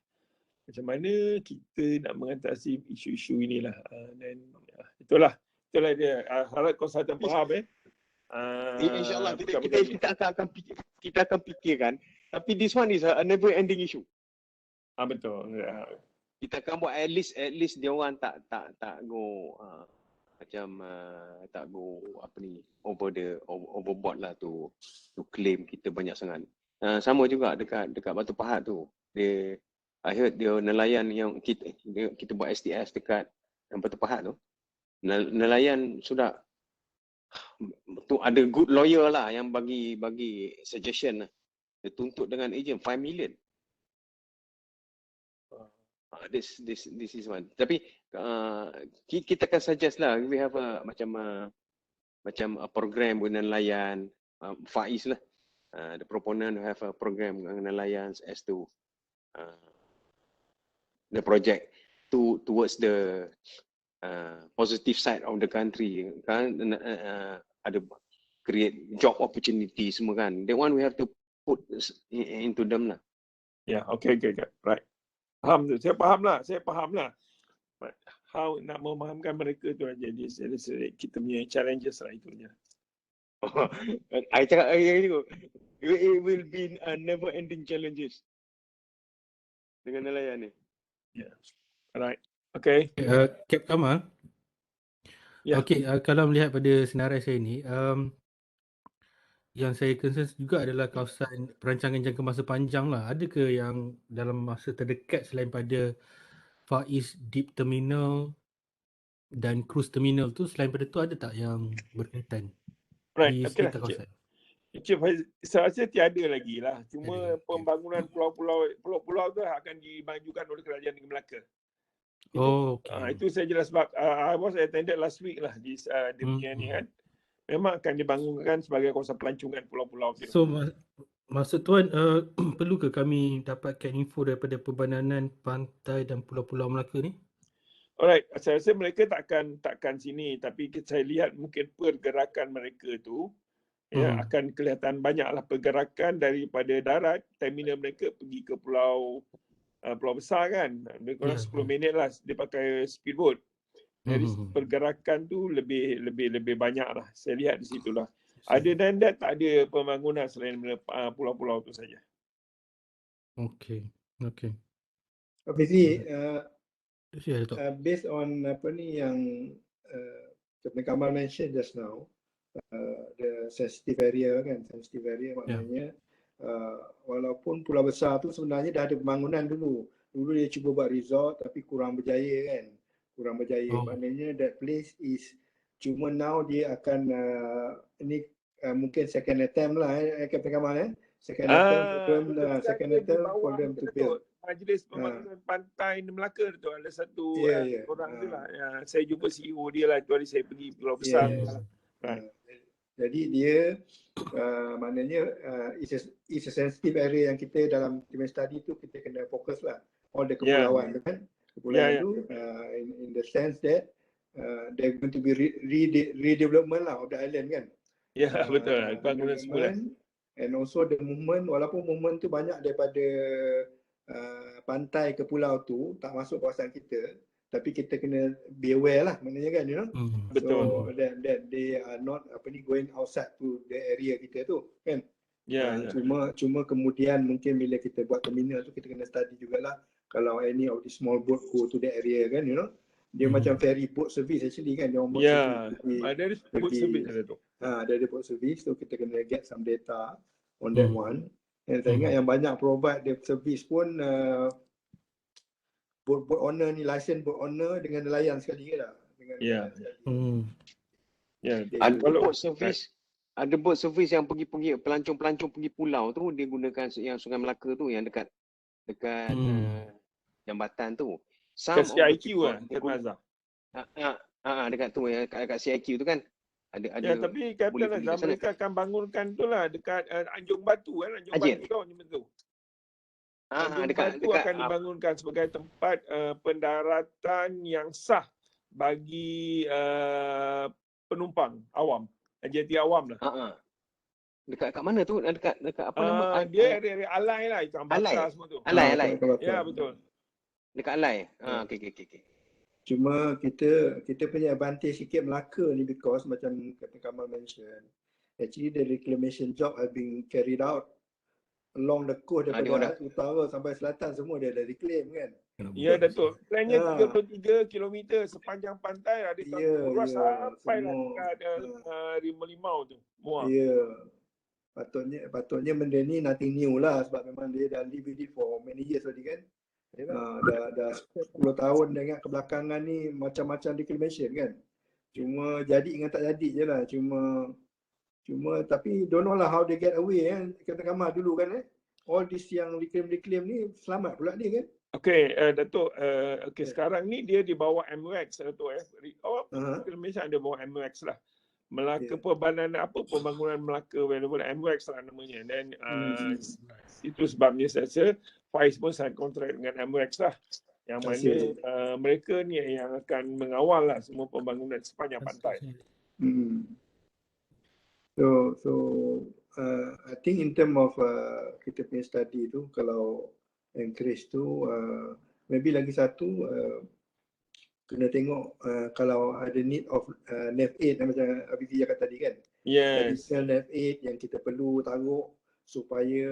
Macam mana kita nak mengatasi isu-isu inilah. Dan itulah dia. Harap konsultan faham InsyaAllah kita akan fikirkan. Tapi this one is a never ending issue. Betul. Kita akan buat at least dia orang tak go macam tak go apa ni overboard lah to claim kita banyak sangat. Sama juga dekat Batu Pahat tu. I heard dia nelayan yang kita buat STS dekat Batu Pahat tu. Nelayan sudah tu ada good lawyer lah yang bagi suggestion lah. Dia tuntut dengan ejen 5 million. This is one. Tapi kita akan suggest lah, we have a macam a program dengan nelayan, Faiz lah. The proponent have a program dengan nelayan as to the project towards the positive side of the country kan, ada create job opportunity semua kan. That one we have to put into them lah. Yeah, okay, right. Saya faham lah. But how nak memahamkan mereka tu aja dia kita punya challenges lah itunya. I cakap it will be a never ending challenges. dengan nelayan ni. Alright. Okay. Cap Kamal. Ya. Okey, kalau melihat pada senarai saya ni, yang saya concern juga adalah kawasan perancangan jangka masa panjang lah. Adakah yang dalam masa terdekat selain pada Far East Deep Terminal dan Cruise Terminal tu, selain pada tu ada tak yang berkaitan Right. di Okay lah, sekitar Cik. kawasan? Cik Faiz, saya rasa tiada lagi lah. Cuma Tiada, okey. pembangunan pulau-pulau tu akan dimajukan oleh Kerajaan Negeri Melaka. Oh, okey. Itu saya jelas sebab I was attended last week lah di dia punya ni kan. Memang akan dibangunkan sebagai kawasan pelancongan pulau-pulau tu. So maksud tuan, perlu ke kami dapatkan info daripada Perbadanan Pantai dan Pulau-Pulau Melaka ni? Alright, saya rasa mereka takkan sini, tapi saya lihat mungkin pergerakan mereka tu akan kelihatan banyaklah pergerakan daripada darat, terminal mereka pergi ke pulau besar kan. Lebih kurang 10 minit lah dia pakai speedboat. Jadi pergerakan tu lebih banyak lah. Saya lihat di situ lah. Other than that, tak ada pembangunan selain pulau-pulau tu saja. Okey. Obviously, Datuk. based on apa ni yang Captain Kamal mentioned just now, the sensitive area maknanya walaupun pulau besar tu sebenarnya dah ada pembangunan dulu dia cuba buat resort tapi kurang berjaya. Maknanya that place is cuma now dia akan mungkin second attempt lah Captain Kamal second attempt for them to build. Majlis Pembangunan Pantai Melaka tu ada satu orang tu lah. Saya jumpa CEO dia lah tu hari saya pergi pulau besar. Jadi dia maknanya it's a sensitive area yang kita dalam team study tu kita kena fokus lah all the kepulauan kan. Kepulauan tu in the sense that they're going to be redevelopment lah of the island kan. Betul. Bangunan semula. And also the movement, walaupun movement tu banyak daripada pantai ke pulau tu tak masuk kawasan kita, tapi kita kena be aware lah maknanya kan, you know. Betul. So that they are not going outside to the area kita tu kan. Cuma kemudian mungkin bila kita buat terminal tu kita kena study jugalah kalau any of the small boat go to the area kan, you know. Dia macam ferry boat service actually kan, dia boat service. Ada boat service ada tu. Ada boat service, so kita kena get some data on that one. Dan saya ingat yang banyak provide the service pun boat owner ni, license boat owner dengan nelayan sekali ke lah. Ada boat service yang pergi pelancong pergi pulau tu dia gunakan yang Sungai Melaka tu yang dekat jambatan tu. Dekat CIQ lah, dekat Mazhar. Dekat tu dekat CIQ tu kan. Ada tapi Captain Azhar mereka akan bangunkan tu lah dekat Anjung Batu kan. Batu tau ni betul. Anjung Batu akan dibangunkan sebagai tempat pendaratan yang sah bagi penumpang awam. JT awam lah. Dekat mana tu? Dekat apa nama? Dia area Alai lah, ikan bakar semua tu. Alai. Ya, betul. Dekat Alai. Okey. Cuma kita punya advantage sikit Melaka ni because macam Captain Kamal mention, actually the reclamation job have been carried out along the coast daripada utara sampai selatan semua dia dah reclaim kan. Ya, Datuk. Plannya 33 km sepanjang pantai ada ruas sampai lah dekat Rimau tu. Muar. Ya. Patutnya benda ni nothing new lah sebab memang dia dah live with it for many years tadi kan. Dah 10 tahun dengan kebelakangan ni macam-macam reclamation kan. Cuma jadi dengan tak jadi je lah. Cuma tapi don't know lah how they get away kan. Kata Kamal dulu kan all this yang reclaim ni selamat pula dia kan. Okey, Datuk, sekarang ni dia di bawah MWAX Datuk reclamation ada bawah MWAX lah. Melaka pembangunan Melaka Valuable MWAX lah namanya. Dan itu sebabnya saya rasa Faiz pun sign kontrak dengan MWAX lah. Yang mana mereka ni yang akan mengawal lah semua pembangunan sepanjang pantai. So I think in term of kita punya study tu kalau encourage tu maybe lagi satu kena tengok kalau ada need of NAV 8 macam Abizi cakap tadi kan. Yes. Additional NAV 8 yang kita perlu taruh supaya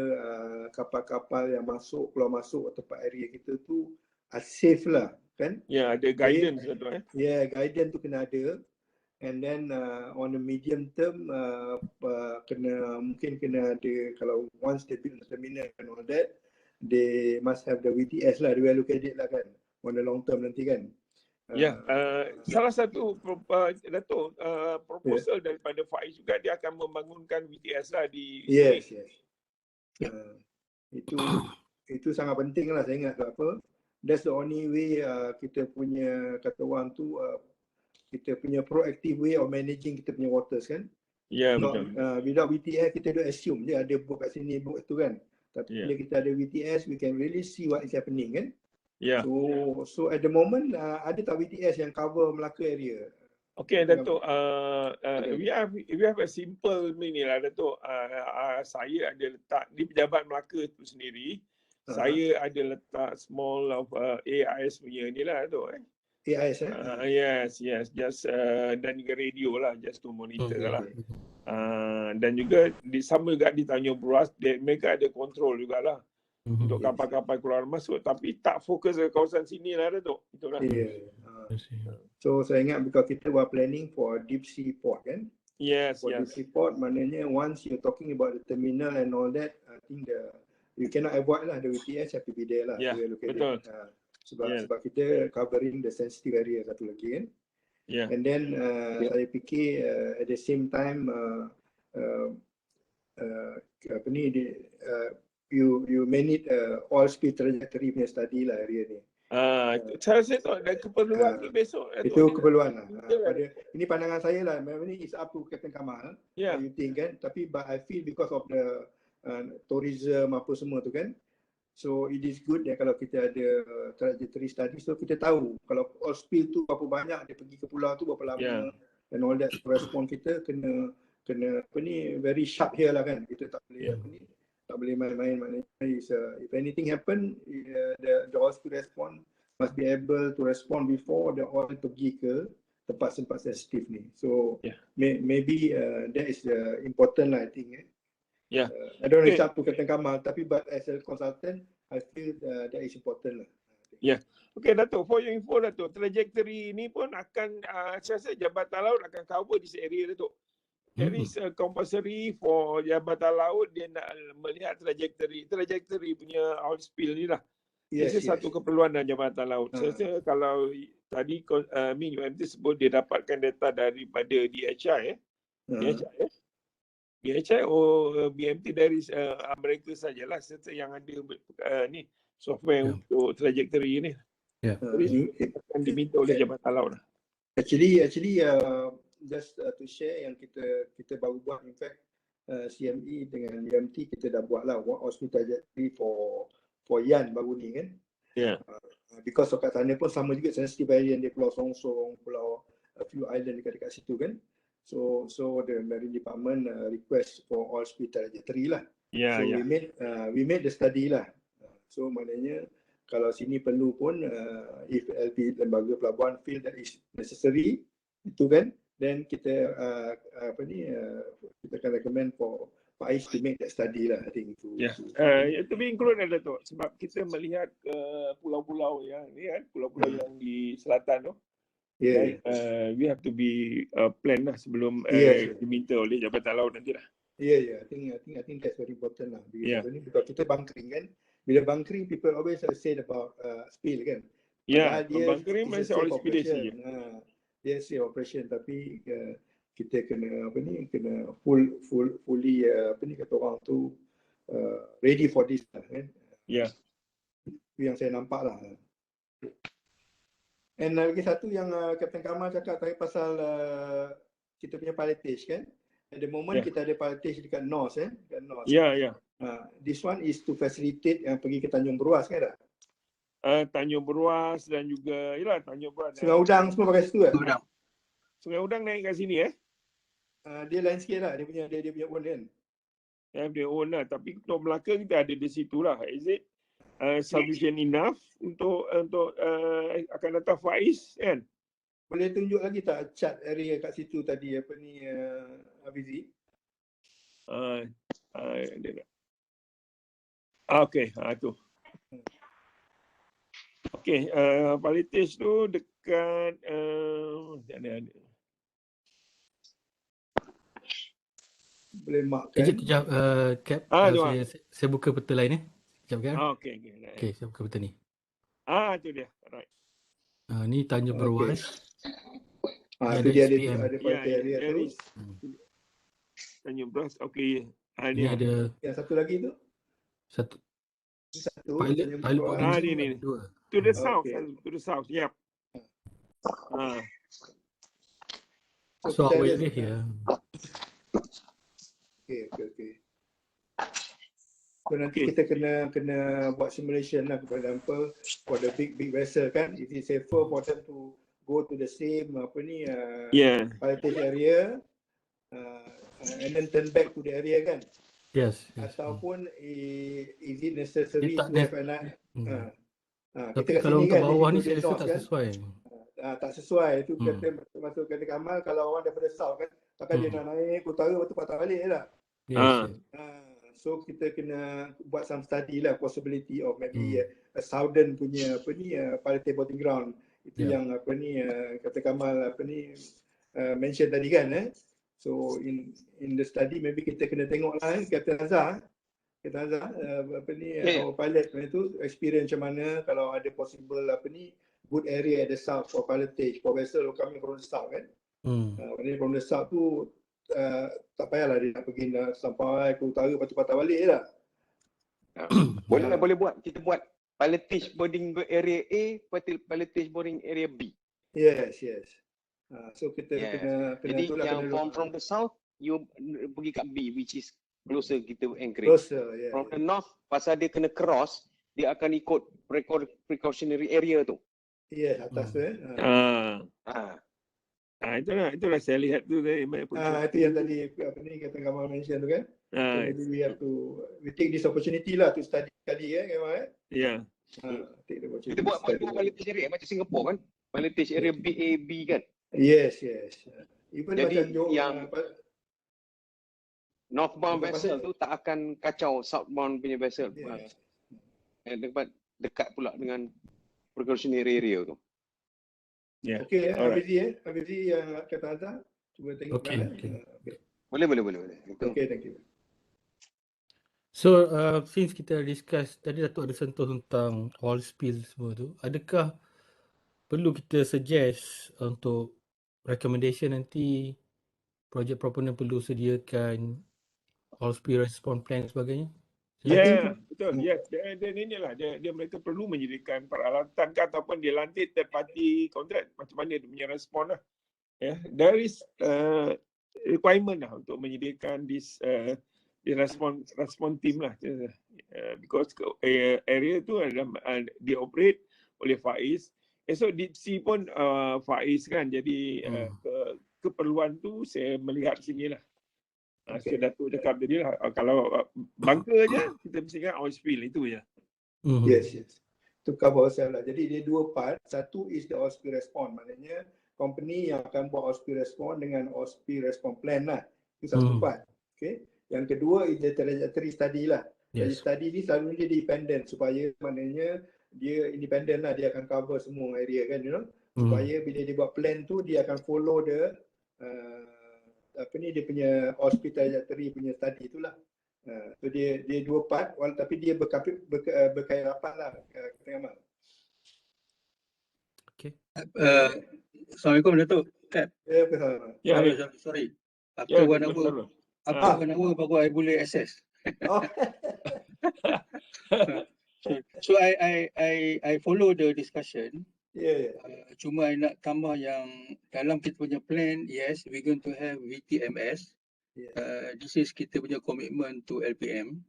kapal-kapal yang masuk, keluar masuk tempat area kita tu safe lah, kan? Ya, ada guidance tu Guidance tu kena ada. And then on the medium term mungkin kena ada, kalau once they build the terminal and all that, they must have the VTS lah, they will look at it lah kan, on the long term nanti kan. Salah satu Dato' proposal daripada Faiz juga, dia akan membangunkan VTS lah di Yes. Itu sangat penting lah, saya ingat apa. That's the only way kita punya, kata orang tu, kita punya proactive way of managing kita punya waters kan. Ya, betul. Without VTS kita do assume je ada boat kat sini, boat tu kan. Tapi bila kita ada VTS, we can really see what is happening kan. Yeah. So at the moment ada tak VTS yang cover Melaka area? Okay, Dato', we have a simple ni lah, Dato'. Saya ada letak di Pejabat Melaka tu sendiri. Saya ada letak small of AIS punya ni lah, Dato'. AIS Yes, just dan juga radio lah, just to monitor lah. Dan juga sama juga di Tanjung Beruas, mereka ada control jugalah. Untuk kapal-kapal keluar masuk, tapi tak fokus ke kawasan sini lah, Dato'. Itulah. So saya ingat because kita were planning for deep sea port kan. Yes. Deep sea port maknanya once you're talking about the terminal and all that, I think you cannot avoid lah, the VTS have to be there lah. Betul. Sebab kita covering the sensitive area satu lagi kan. And then saya fikir at the same time you may need oil spill trajectory punya study lah area ni. Saya tahu ada keperluan ni besok. Itu keperluan lah. Ini pandangan saya lah. Ini is up to Captain Kamal. You think kan. Tapi but I feel because of the tourism apa semua tu kan. So it is good kalau kita ada trajectory study. So kita tahu kalau oil spill tu berapa banyak, dia pergi ke pulau tu berapa lama. And all that, respon kita kena apa ni, very sharp here lah kan. Kita tak boleh apa ni, tak boleh main-main. Maknanya if anything happen, the oil spill response must be able to respond before the oil pergi ke tempat-tempat sensitif ni. So maybe that is important lah, I think. I don't know if it's up to Captain Kamal, tapi but as a consultant, I feel that is important lah. Okay, Dato', for your info, Dato', trajectory ni pun akan, saya rasa Jabatan Laut akan cover this area, Dato'. There is compulsory for Jabatan Laut, dia nak melihat trajectory punya oil spill ni lah. Ini satu keperluan dari Jabatan Laut. Saya rasa kalau tadi UMT sebut dia dapatkan data daripada DHI, DHI BMT dari Amerika sajalah yang ada ni software untuk trajectory ni. Akan diminta oleh Jabatan Laut. Actually just to share yang kita baru buat, in fact CME dengan UMT kita dah buat lah oil trajectory for Yan baru ni kan. Because kat sana pun sama juga sensitive area, dia Pulau Songsong, Pulau a few island dekat situ kan. So the Marine Department request for oil spill trajectory lah. We made the study lah. So maknanya kalau sini perlu pun if LP lembaga pelabuhan feel that is necessary itu kan, then kita kita akan recommend for Faiz to make that study lah, I think. To be included, Dato', sebab kita melihat pulau-pulau yang ni kan, pulau-pulau yang di selatan tu. We have to be plan lah sebelum diminta oleh Jabatan Laut nanti lah. I think that's very important lah. Because kita bunkering kan. Bila bunkering, people always say about spill kan. Bunkering macam oil spillage. Dia say operation, tapi kita kena kena fully kata orang tu ready for this lah kan. Itu yang saya nampak lah. And lagi satu yang Captain Kamal cakap tadi pasal kita punya pilotage kan. At the moment kita ada pilotage dekat North dekat North. This one is to facilitate yang pergi ke Tanjung Beruas kan tak? Tanjung Beruas dan juga Tanjung Beruas. Sungai Udang semua pakai situ kan? Sungai Udang naik kat sini dia lain sikit lah, dia punya own kan. Dia own lah, tapi untuk Melaka kita ada di situ lah. Is it sufficient enough untuk akan datang Faiz kan? Boleh tunjuk lagi tak chart area kat situ tadi Hafizi? Okey, tu. Okey, Palitage tu dekat ada. Boleh markkan. Kejap, Cap. Tu. Saya buka peta lain Sekejap kan. Okey. Okey, saya buka peta ni. Tu dia. Right. Ni Tanjung Berwas. Ni Itu ada dia SPM. ada quality area tu. There is Tanjung Bras. Okey. Ni ada Yang satu lagi tu? satu Satu. pilot boarding school ni. ada dua. To the south, Okay. to the south. Yep. So our area here. Okay. So nanti kita kena buat simulation lah, for example for the big vessel kan, it is safer for them to go to the same pilotage area and then turn back to the area kan. Yes. Ataupun is it necessary Dia tak to have another Tapi kalau untuk bawah ni saya rasa tak sesuai. Tak sesuai tu kata masuk kata Kamal, kalau orang daripada south kan takkan dia nak naik ke utara lepas tu patah balik lah. Yes. So kita kena buat some study lah, possibility of maybe a southern punya pilotage boarding ground. Itu yang kata Kamal mention tadi kan. So in the study maybe kita kena tengok lah Captain Azhar our pilot itu experience macam mana, kalau ada possible good area at the south for pilotage for vessel coming from the south kan. From the south tu tak payahlah dia nak pergi sampai ke utara lepas tu patah balik lah. Boleh buat, kita buat pilotage boarding area A, pilotage boarding area B. Yes. So kita kena jadi itulah, yang kena from the south you pergi kat B which is closer kita anchorage. closer, From the north pasal dia kena cross, dia akan ikut precautionary area tu. Atas tu Itulah saya lihat tu itu yang tadi kata Kamal mention tu kan. So maybe we have to take this opportunity lah to study Kamal take the opportunity. Kita buat pilotage area macam Singapore kan, pilotage area BAB kan. Yes. Even Jadi macam yang northbound vessel tu tak akan kacau southbound punya vessel. Dekat pula dengan precautionary area tu. Okay, Hafizi yang kata Azhar, cuba tengok Okay. Boleh. Okay, thank you. So since kita discuss tadi, Datuk ada sentuh tentang oil spill semua tu, adakah perlu kita suggest untuk recommendation nanti projek proponent perlu sediakan oil spill response plan dan sebagainya? Betul. Dia mereka perlu menyediakan peralatan ke ataupun dia lantik third party contract, macam mana dia punya respon lah. There is requirement lah untuk menyediakan this respon team lah. Because area tu adalah dioperate oleh Faiz. Esok Deep Sea pun Faiz kan. Jadi keperluan tu saya melihat sini lah. So Datuk cakap tadi lah, kalau bunker je kita mesti kan oil spill itu je. Yes. To cover lah. Jadi dia dua part. Satu is the oil spill response. Maknanya company yang akan buat oil spill response dengan oil spill response plan lah. Itu satu part. Okay. Yang kedua is the trajectory study lah. Jadi study ni selalu dia dependent supaya maknanya dia independent lah. Dia akan cover semua area kan, supaya bila dia buat plan tu dia akan follow the dia punya hospital trajectory punya study itulah. So dia dua part, tapi dia berkait rapat lah kata Kamal. Okay. Assalamualaikum Datuk. Sorry. After 1 hour baru I boleh access. So I follow the discussion. Cuma I nak tambah yang dalam kita punya plan, yes, we're going to have VTMS. This is kita punya commitment to LPM.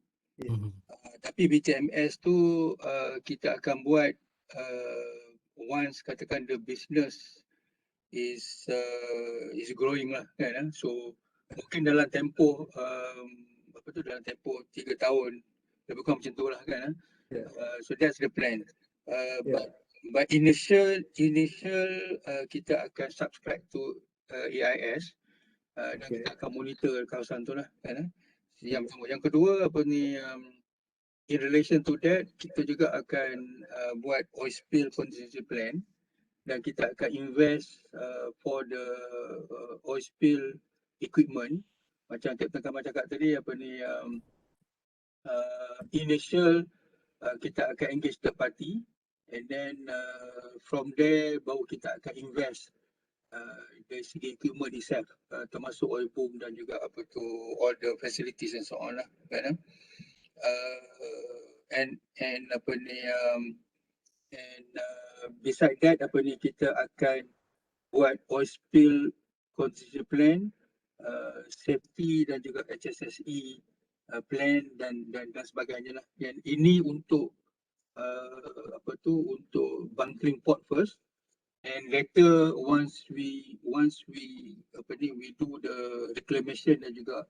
Tapi VTMS tu kita akan buat once katakan the business is growing lah kan. So mungkin dalam tempoh dalam tempoh 3 tahun lebih kurang macam tu lah kan. So that's the plan. But initial kita akan subscribe to AIS dan kita akan monitor kawasan tu lah kan. Yang kedua in relation to that, kita juga akan buat oil spill contingency plan dan kita akan invest for the oil spill equipment. Macam Captain Kamal cakap tadi, apa ni, initial kita akan engage third party and then from there baru kita akan invest dari segi equipment itself, termasuk oil boom dan juga apa tu, all the facilities and so on lah, kan? And apa ni, beside that, apa ni, kita akan buat oil spill contingency plan, safety dan juga HSSE plan dan sebagainya lah. Dan ini untuk apa tu, untuk bunkering port first, and later once we apa ni, we do the reclamation dan juga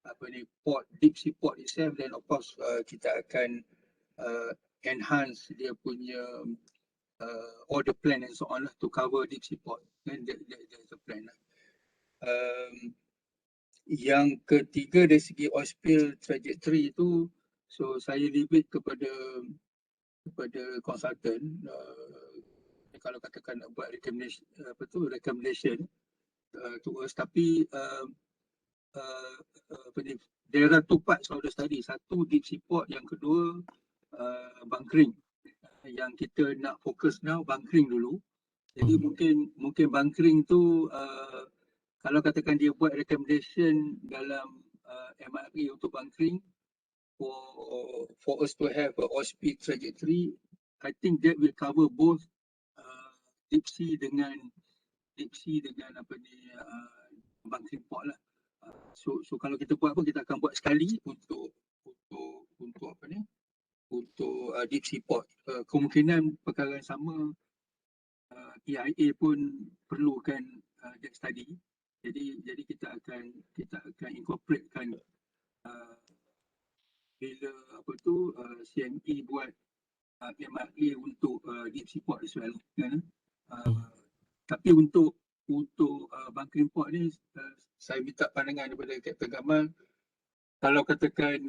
apa ni, port, deep sea port itself, then of course kita akan enhance dia punya all the plan and so on lah to cover deep sea port. Then there's a plan lah. Yang ketiga dari segi oil spill trajectory itu, so saya leave it kepada konsultan. Kalau katakan nak buat recommendation, apa tu, recommendation to us, tapi apa ni, there are two parts of the study. Satu deep sea port, yang kedua bunkering. Yang kita nak fokus now bunkering dulu. Jadi mungkin bunkering tu kalau katakan dia buat recommendation dalam MRE untuk bunkering for us to have a oil spill trajectory, I think that will cover both deep sea dengan apa ni, bunkering port lah. So kalau kita buat pun, kita akan buat sekali untuk apa ni, untuk deep sea port. Kemungkinan perkara yang sama EIA pun perlukan that study. Jadi kita akan incorporatekan bila apa tu, CME buat MRA untuk deep sea port as well, kan? Tapi untuk bunkering port ni, saya minta pandangan daripada Captain Kamal. Kalau katakan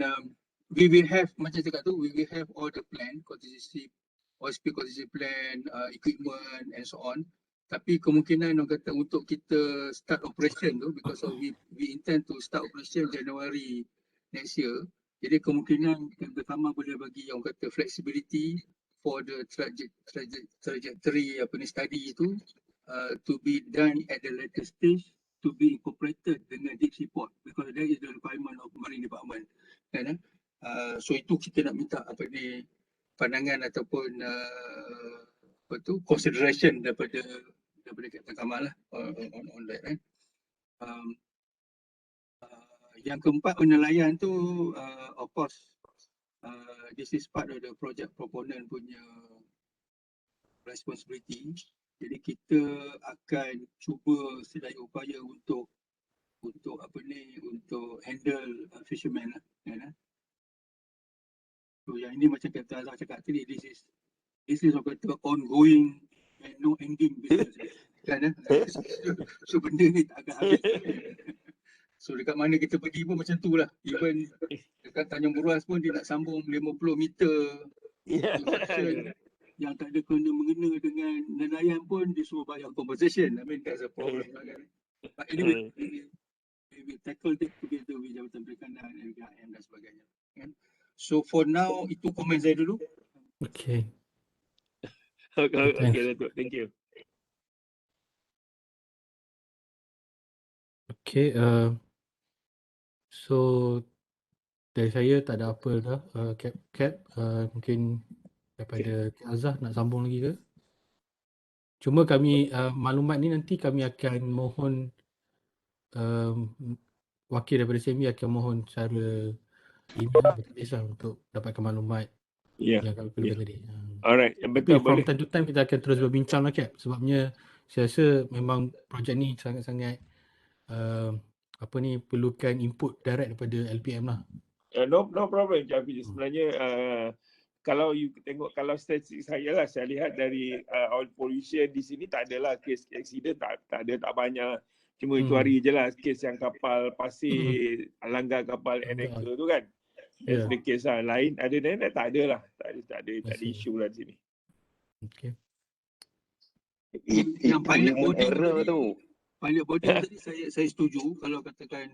we will have, macam cakap tu, we will have all the plan, contingency, oil spill contingency plan, equipment and so on. Tapi kemungkinan orang kata untuk kita start operation tu, because we intend to start operation January next year. Jadi kemungkinan Captain Kamal boleh bagi orang kata flexibility for the trajectory apa ni, study itu to be done at the later stage, to be incorporated dengan deep sea port, because that is the requirement of Marine Department, kan? So itu kita nak minta apa ni, pandangan ataupun apa tu, consideration daripada Captain Kamal lah on that, kan? Yang keempat, penilaian tu of course this is part of the project proponent punya responsibility. Jadi kita akan cuba sedaya upaya untuk apa ni, untuk handle fisherman lah, kan? So yang ini macam Captain Azhar cakap tadi, this is orang kata ongoing and no ending business, kan? So benda ni tak akan habis. So dekat mana kita pergi pun macam tu lah. Even dekat Tanjung Buruas pun dia nak sambung 50 meter yang tak ada kena-mengena dengan nelayan pun dia suruh bayar compensation. I mean that's a problem. But anyway, we tackle that together with Jabatan Perikanan, LGIM dan sebagainya. So for now, itu komen saya dulu. Okay. Okay, Datuk. Thank you. Okay, so dari saya tak ada apa dah. Cap, mungkin daripada Cik Azhar nak sambung lagi ke? Cuma kami, maklumat ni nanti kami akan mohon wakil daripada CME akan mohon secara email bertulis untuk dapatkan maklumat yang kami perlukan tadi. Alright, betul. Tapi from time to time kita akan terus berbincang lah, Cap. Sebabnya saya rasa memang projek ni sangat-sangat apa ni, perlukan input direct daripada LPM lah. No problem, Cik Hafiz. Sebenarnya kalau you tengok, kalau statistik saya lah, saya lihat dari oil pollution di sini tak adalah kes accident, tak ada, tak banyak. Cuma itu hari je lah kes yang kapal pasir langgar kapal anchor tu kan. That's the case lah. Lain ada dan tak ada lah. Tak ada isu lah di sini. Okay. Yang pilot boarding error tadi, tu. pilot boarding tadi saya setuju kalau katakan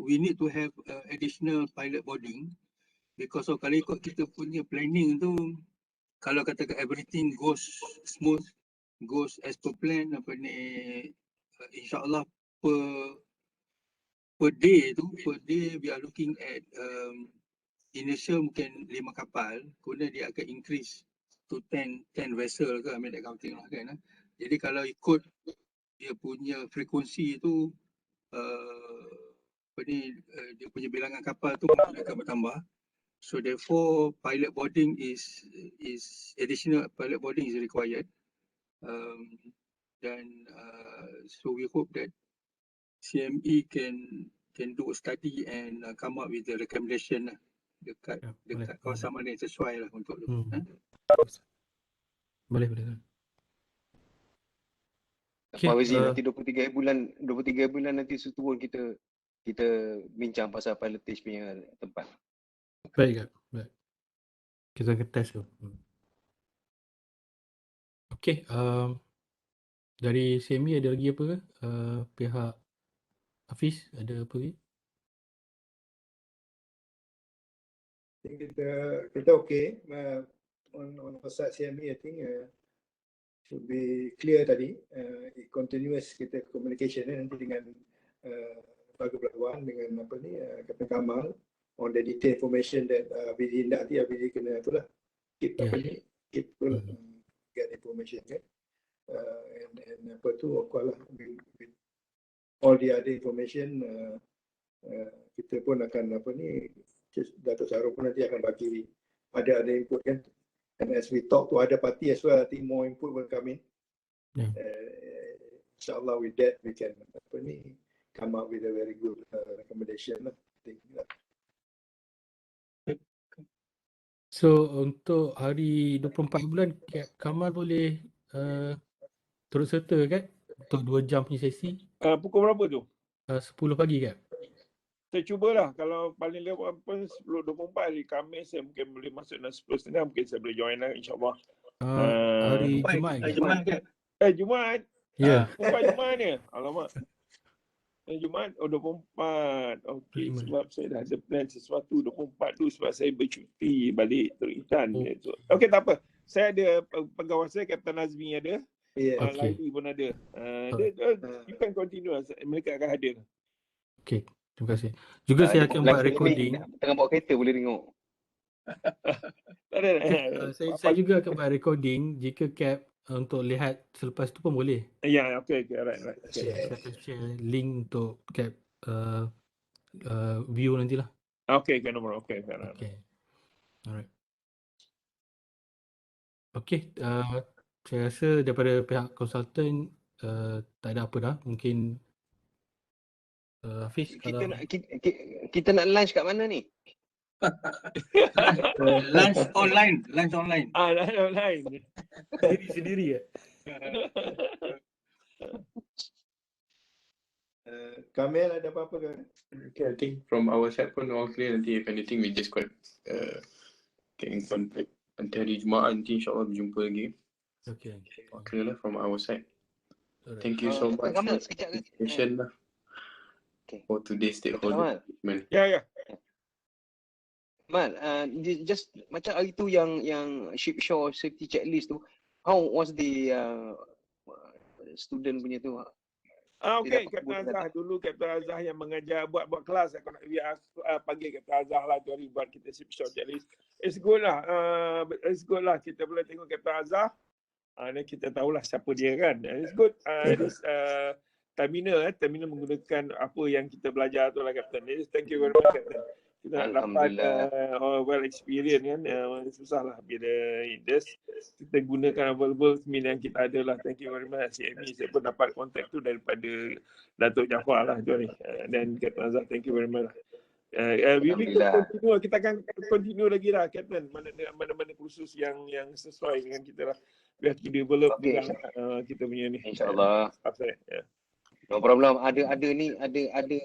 we need to have additional pilot boarding because of kalau ikut kita punya planning tu, kalau katakan everything goes smooth, goes as per plan, insyaAllah per day we are looking at initial mungkin 5 kapal, kemudian dia akan increase to 10 vessel ke, that kind of thing lah kan. Jadi kalau ikut dia punya frekuensi tu dia punya bilangan kapal tu akan bertambah. So therefore pilot boarding is additional pilot boarding is required. So we hope that CME can do a study and come up with the recommendation lah, dekat kawasan mana yang sesuai lah untuk Boleh. Okay, Pak Wazi, nanti 23 bulan nanti seturun kita bincang pasal pilotage punya tempat. Baik. Kita akan test tu. Okay, dari CME ada lagi apa ke? Pihak Hafiz ada apa lagi? Kita okay. On pasal CME, I think should be clear tadi. Continuous kita communication nanti dengan Bagu Pelabuhan dengan Kapten Kamal on the detailed information that BD nanti BD kena itulah keep get information kan. And apa tu of course lah with all the other information kita pun akan Dato' Sarul pun nanti akan bagi ada input kan. And as we talk to other party as well, I think more input will come in. InsyaAllah with that we can come up with a very good recommendation lah. So untuk hari 24 bulan Kamal boleh turut serta kan untuk 2 jam punya sesi? Pukul berapa tu? 10 pagi kan? Saya cubalah kalau paling lewat pun 10.24 hari Khamis saya mungkin boleh masuk dan 10.30 mungkin saya boleh join lah insyaAllah. Hari Jumaat ke? Jumaat? Ya. Jumaat ni? Alamak. Jumaat 24. Okey, sebab saya dah ada plan sesuatu 24 tu sebab saya bercuti balik Teritan. Okey, tak apa. Saya ada pegawai saya, Kapten Azmi ada. Laili pun ada. You can continue. Mereka akan hadir. Okey. Terima kasih. Juga saya akan buat recording. Tengah bawa kereta boleh tengok. Saya juga akan buat recording jika Cap untuk lihat selepas tu pun boleh. Ya, okey, right. Saya akan share link untuk Cap view nantilah. Okey, nombor. Okey. Alright. Okey, saya rasa daripada pihak konsultan tak ada apa dah. Mungkin Hafiz kita nak lunch kat mana ni? lunch online. Lunch online. Sendiri ya. Kamil ada apa-apa ke? Okay, I think from our side pun all clear. Nanti if anything we just get in contact. Nanti hari Jumaat nanti insyaAllah berjumpa lagi. Okay. Clear lah from our side. Thank you so much for the presentation lah. For today's stakeholder engagement. Ya. Mal, just macam hari tu yang ship shore safety checklist tu, how was the student punya tu? Okey, Kapten Azhar dulu, Kapten Azhar yang mengajar buat kelas. Aku nak panggil Kapten Azhar lah tu hari buat kita ship shore checklist. It's good lah. Kita boleh tengok Kapten Azhar. Dan kita tahulah siapa dia kan. It's good. Terminal menggunakan apa yang kita belajar tu lah Kapten. Thank you very much Kapten. Kita nak dapat well experience kan. Susah lah bila kita gunakan available yang kita ada lah. Thank you very much CME. Saya pun dapat kontak tu daripada Datuk Jaafar lah tu ni. Dan Kapten Azhar, thank you very much lah. Kita akan continue lagi lah Kapten. Mana-mana kursus yang sesuai dengan kita lah. Biar kita develop kita punya ni. InsyaAllah. No problem. Ada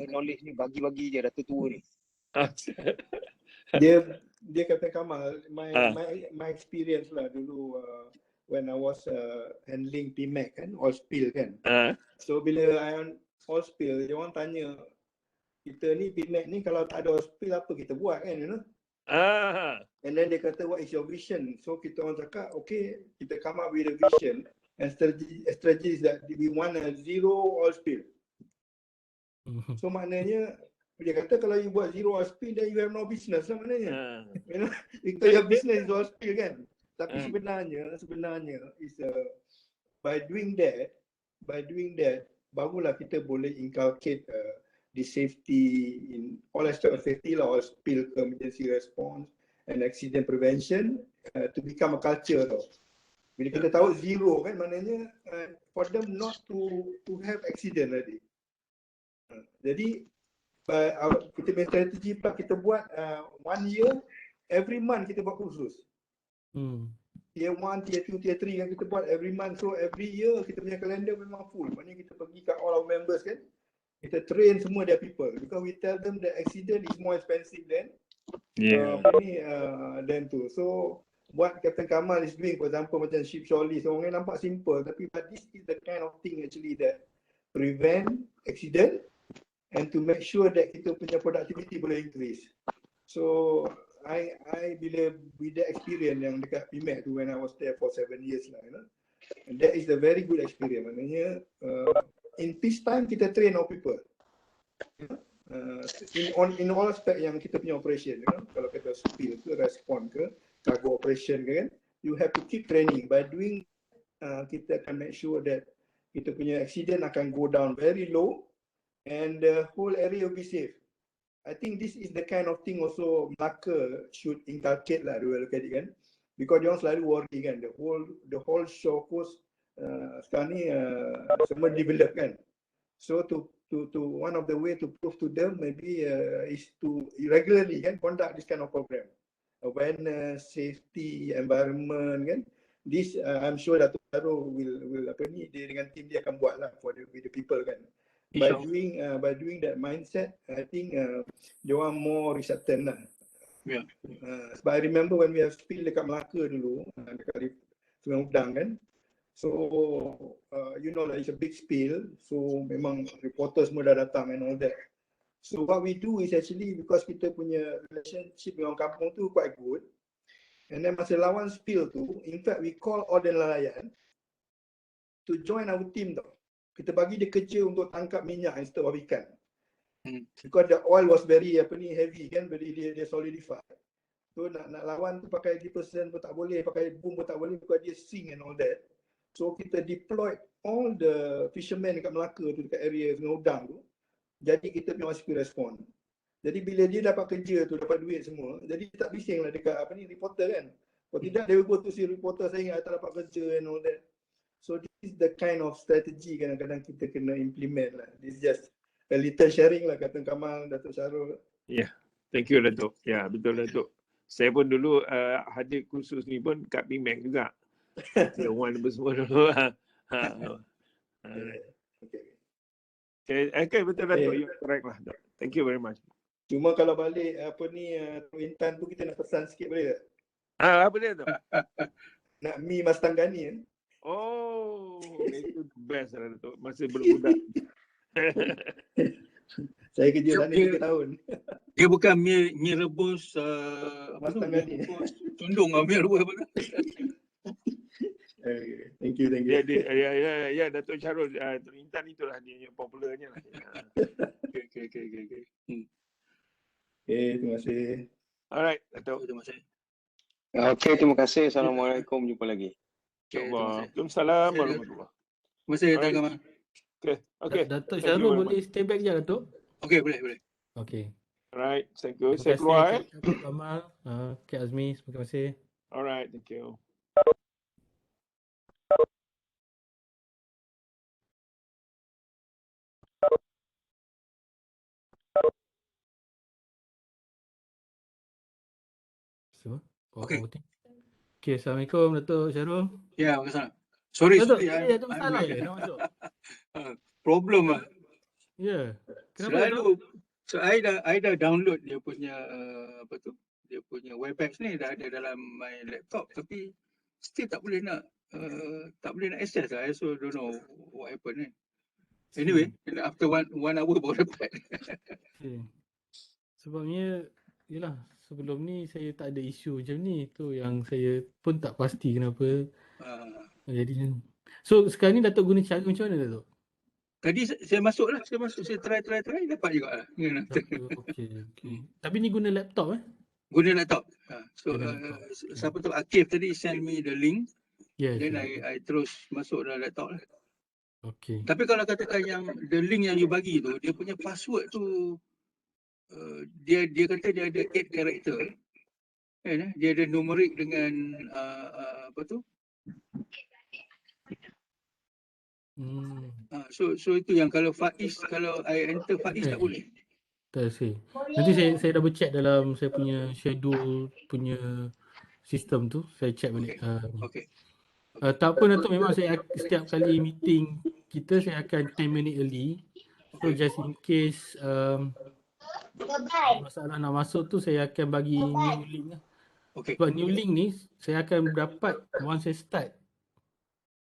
knowledge ni bagi-bagi je Dato' tua ni. Dia Captain Kamal, my experience lah dulu when I was handling PMAC kan, oil spill kan. So bila I on oil spill, dia orang tanya kita ni PMAC ni kalau tak ada oil spill apa kita buat kan, you know. And then dia kata what is your vision? So kita orang cakap okay, kita come up with a vision and strategy is that we want a zero oil spill. So maknanya dia kata kalau you buat zero oil spill then you have no business lah maknanya. You know, because your business is oil spill kan. Tapi sebenarnya is by doing that barulah kita boleh inculcate the safety in all aspect of safety lah, oil spill, emergency response and accident prevention to become a culture tau. Bila kita tahu zero kan maknanya for them not to have accident tadi. Jadi kita punya strategi pula kita buat 1 year every month kita buat kursus. Tier 1, tier 2, tier 3 yang kita buat every month. So every year kita punya kalender memang full. Maknanya kita pergi kat all our members kan. Kita train semua their people because we tell them that accident is more expensive than than tu. So what Captain Kamal is doing, for example macam ship trolley, so orang nampak simple tapi but this is the kind of thing actually that prevent accident and to make sure that kita punya productivity boleh increase. So I bila with the experience yang dekat PMAC tu when I was there for 7 years lah, you know, and that is a very good experience. Maknanya in peacetime kita train our people, you know? In all aspect yang kita punya operation, you know? Kalau kita spill ke, respond ke, cargo operation ke kan, you have to keep training. By doing kita akan make sure that kita punya accident akan go down very low and the whole area will be safe. I think this is the kind of thing also Melaka should inculcate lah, dua look at it kan, because dia orang selalu worry kan, the whole show course sekarang ni semua develop kan. So to one of the way to prove to them maybe is to regularly kan conduct this kind of program, awareness, safety, environment kan. This I'm sure Dato' Syarul will apa ni dia dengan tim dia akan buat lah for with the people kan. By doing that mindset, I think dia orang more receptive lah. But I remember when we have spill dekat Melaka dulu, dekat Sungai Udang kan. So you know like it's a big spill, so memang reporters semua dah datang and all that. So what we do is actually because kita punya relationship dengan kampung tu quite good, and then masa lawan spill tu, in fact we call all the nelayan to join our team tau. Kita bagi dia kerja untuk tangkap minyak instead of ikan. Because the oil was very heavy kan, very dia solidify. So nak lawan tu pakai deep-person pun tak boleh, pakai boom pun tak boleh because dia sink and all that. So kita deploy all the fishermen dekat Melaka tu, dekat area Sungai Udang tu. Jadi kita punya OSP respond. Jadi bila dia dapat kerja tu, dapat duit semua, jadi dia tak bising lah dekat reporter kan. Kalau tidak dia will go to si reporter saying I tak dapat kerja and all that. So this is the kind of strategy kadang-kadang kita kena implement lah. This is just a little sharing lah Captain Kamal, Dato' Syarul. Yeah, thank you Dato'. Ya, betul Dato'. Saya pun dulu hadir kursus ni pun kat PMAC juga. Tier 1 semua dulu. Okay, betul Dato'. You're correct lah. Thank you very much. Cuma kalau balik Intan tu kita nak pesan sikit boleh tak? Apa dia tu? Nak mi Mas Tanggani kan? Oh, itu best lah Dato'. Masa budak-budak. Saya kerja sana 3 tahun. Dia bukan mi rebus Mas Tanggani. Tundung mi rebus apa? Thank you. Ya, Dato' Syarul, Intan itulah dia yang popularnya lah. Okay. Terima kasih. Alright, Dato'. Terima kasih. Okay, terima kasih. Assalamualaikum. Jumpa lagi. Waalaikumsalam warahmatullahi. Terima kasih Dato' Kamal. Okay. Dato' Syarul boleh stay back je Dato'? Okay, boleh. Okay. Alright, thank you. Terima Saya keluar Dato' Kamal, Kak Azmi, terima kasih. Alright, thank you. Okay, Assalamualaikum Dato' Syarul. Ya, Waalaikumsalam. Sorry. Ada masalah ke nak masuk? Problem lah. Ya. Kenapa? So I dah download dia punya apa tu? Dia punya Webex ni dah ada dalam my laptop tapi still tak boleh nak access lah. I also don't know what happened ni. Anyway, after one hour baru dapat. Okay. Sebabnya yalah sebelum ni saya tak ada isu macam ni, tu yang saya pun tak pasti kenapa jadinya. So sekarang ni Datuk guna cara macam mana Datuk? Tadi saya masuk, saya try dapat jugalah. Okay. Tapi ni guna laptop Guna laptop. So Guna laptop. siapa tu Akif tadi send me the link. Yes. Then I terus masuk dalam laptop lah. Okay. Tapi kalau katakan yang the link yang you bagi tu, dia punya password tu dia kata dia ada 8 character. Dia ada numerik dengan apa tu? So itu yang kalau Faiz, kalau I enter Faiz tak boleh. Tak say. Nanti saya double check dalam saya punya schedule punya sistem tu, saya check balik. Okay. Tak apa Datuk, memang saya setiap kali meeting kita saya akan 10 minute early. So just in case masalah nak masuk tu saya akan bagi new link lah. Okay. Sebab new link ni saya akan dapat once saya start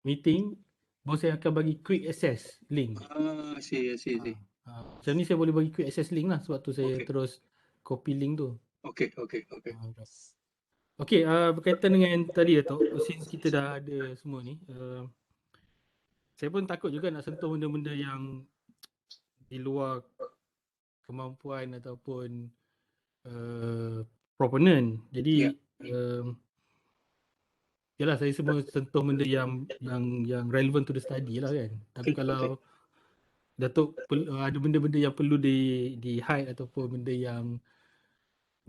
meeting, baru saya akan bagi quick access link. See. Macam ni saya boleh bagi quick access link lah, sebab tu saya terus copy link tu. Okay. Okay, berkaitan dengan tadi Datuk, since kita dah ada semua ni, saya pun takut juga nak sentuh benda-benda yang di luar kemampuan ataupun proponent. Jadi yalah, saya semua sentuh benda yang relevant to the study lah kan. Tapi kalau Datuk ada benda-benda yang perlu di hide ataupun benda yang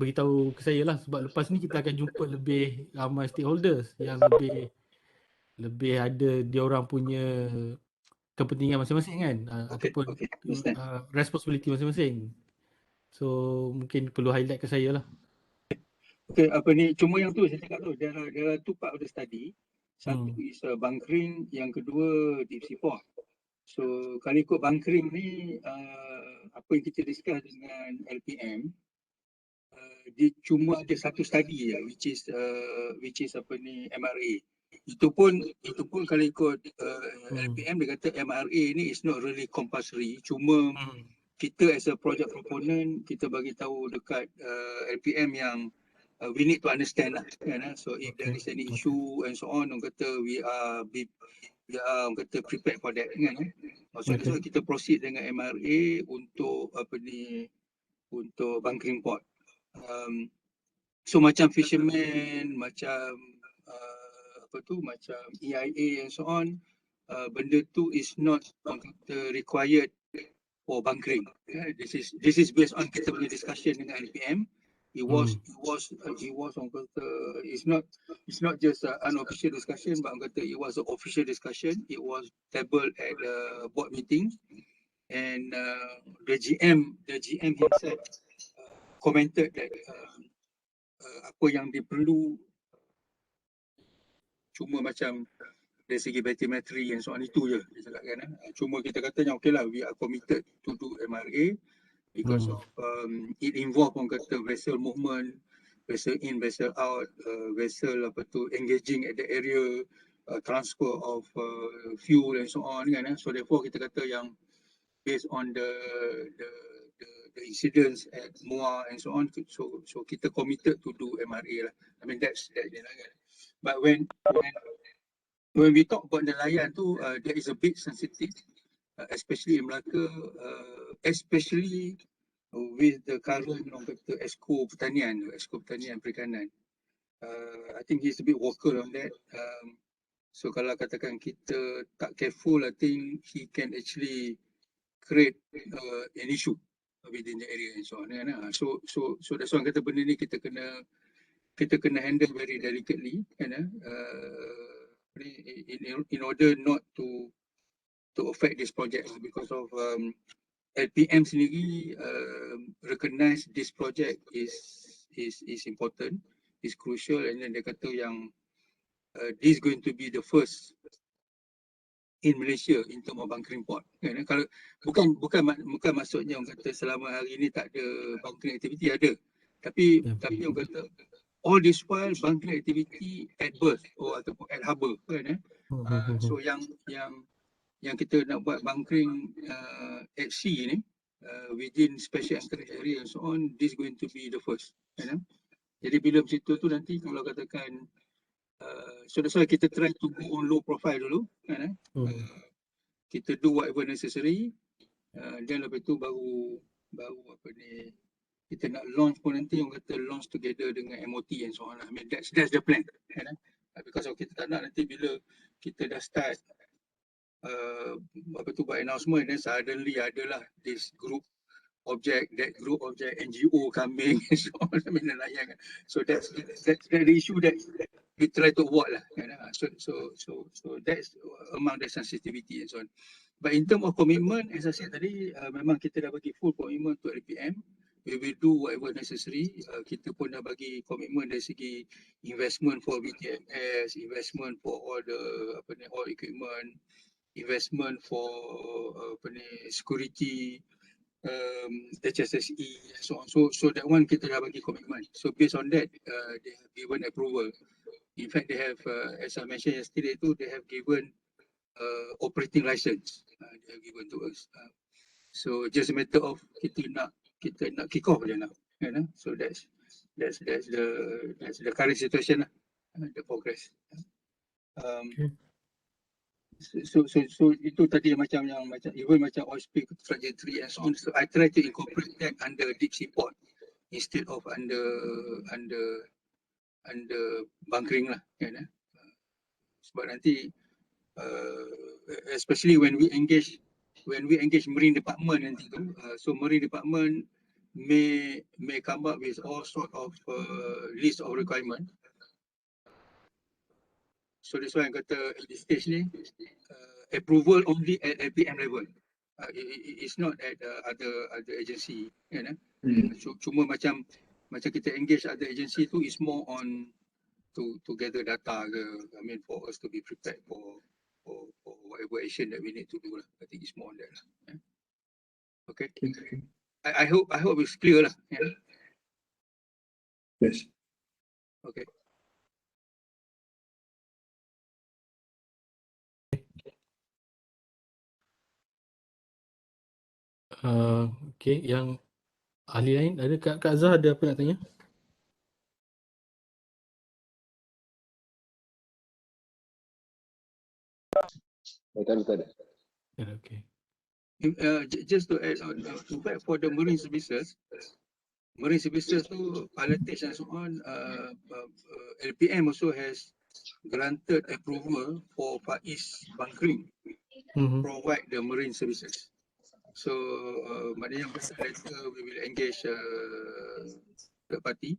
beritahu ke saya lah, sebab lepas ni kita akan jumpa lebih ramai stakeholders yang lebih ada dia orang punya kepentingan masing-masing kan, ataupun responsibility masing-masing. So mungkin perlu highlight ke saya lah. Okay, apa ni, cuma yang tu saya cakap tu, there are two part of the study. Satu is bunkering, yang kedua deep sea port. So kalau ikut bunkering ni, apa yang kita discuss dengan LPM, dia cuma ada satu study je, which is apa ni, MRA. Itu pun kalau ikut LPM, dia kata MRA ni is not really compulsory. Cuma kita as a project proponent, kita bagi tahu dekat LPM yang we need to understand lah, kan? So if there is any issue and so on, orang kata we are orang kata prepared for that, kan? So that's why kita proceed dengan MRA untuk apa ni, untuk bunkering port. So macam fisherman, macam apa tu, macam EIA and so on, benda tu is not required for bunkering. This is based on kita punya discussion dengan LPM. It was orang kata it's not just an unofficial discussion, but orang kata it was an official discussion. It was tabled at the board meeting, and the GM himself commented that apa yang diperlu cuma macam dari segi bathymetry and so on, itu je dia cakap kan. Cuma kita katanya okay lah, we are committed to do MRA because of it involve orang kata vessel movement, vessel in, vessel out, vessel apa tu engaging at the area, transfer of fuel and so on kan. So therefore kita kata yang based on the incidents at MOA and so on, so kita committed to do MRA lah. I mean that's that lah kan. But when we talk about nelayan tu, there is a bit sensitive, especially in Melaka, especially with the current orang kata Exco Pertanian Perikanan. I think he's a bit vocal on that. So kalau katakan kita tak careful, I think he can actually create an issue within the area and so on. So that's why kata benda ni kita kena handle very delicately, kan? In order not to affect this project, because of LPM sendiri recognize this project is important, is crucial, and then dia kata yang this is going to be the first in Malaysia in term of bunkering port. Kan? Kalau bukan maksudnya orang kata selama hari ni tak ada bunkering activity, ada. Tapi orang kata all this while bunkering activity at berth ataupun at harbour kan. So yang kita nak buat bunkering at sea ni within special anchorage area and so on, this going to be the first. Kan? Jadi bila situ tu nanti kalau katakan so that's why kita try to go on low profile dulu kan. Kita do whatever necessary, dan lepas tu baru apa ni, kita nak launch pun nanti orang kata launch together dengan MOT and so on lah. I mean that's the plan kan. Because kita tak nak nanti bila kita dah start buat announcement, then suddenly adalah this group object, that group object, NGO coming and so on. I mean, so that's the issue that we try to avoid lah. So that's among the sensitivity and so on. But in terms of commitment, as I said tadi, memang kita dah bagi full commitment to LPM. We will do whatever necessary. Kita pun dah bagi komitmen dari segi investment for VTMS, investment for all the all equipment, investment for security, HSSE and so on. So that one kita dah bagi komitmen. So based on that, they have given approval. In fact, they have, as I mentioned yesterday, they have given operating license. They have given to us. So just a matter of kita nak kick off je now. So that's the current situation lah, the progress. So itu tadi macam even macam oil spill trajectory and so on. So I try to incorporate that under deep sea port instead of under bunkering lah kan. Sebab nanti especially when we engage marine department nanti tu, so marine department may come up with all sort of list of requirement. So that's why I kata at this stage ni approval only at LPM level. It's not at other agency kan. So cuma macam kita engage other agency tu is more on to gather data ke, I mean for us to be prepared for whatever action that we need to do lah. I think it's more on that lah. Okay. I hope it's clear lah. Yeah. Yes. Okay. Okay, yang ahli lain ada, Kak Zah ada apa nak tanya? Tak ada. Okay. Just to add on, in fact for the marine services tu pilotage and so on, LPM also has granted approval for Far East bunkering, provide the marine services. So maknanya later we will engage third party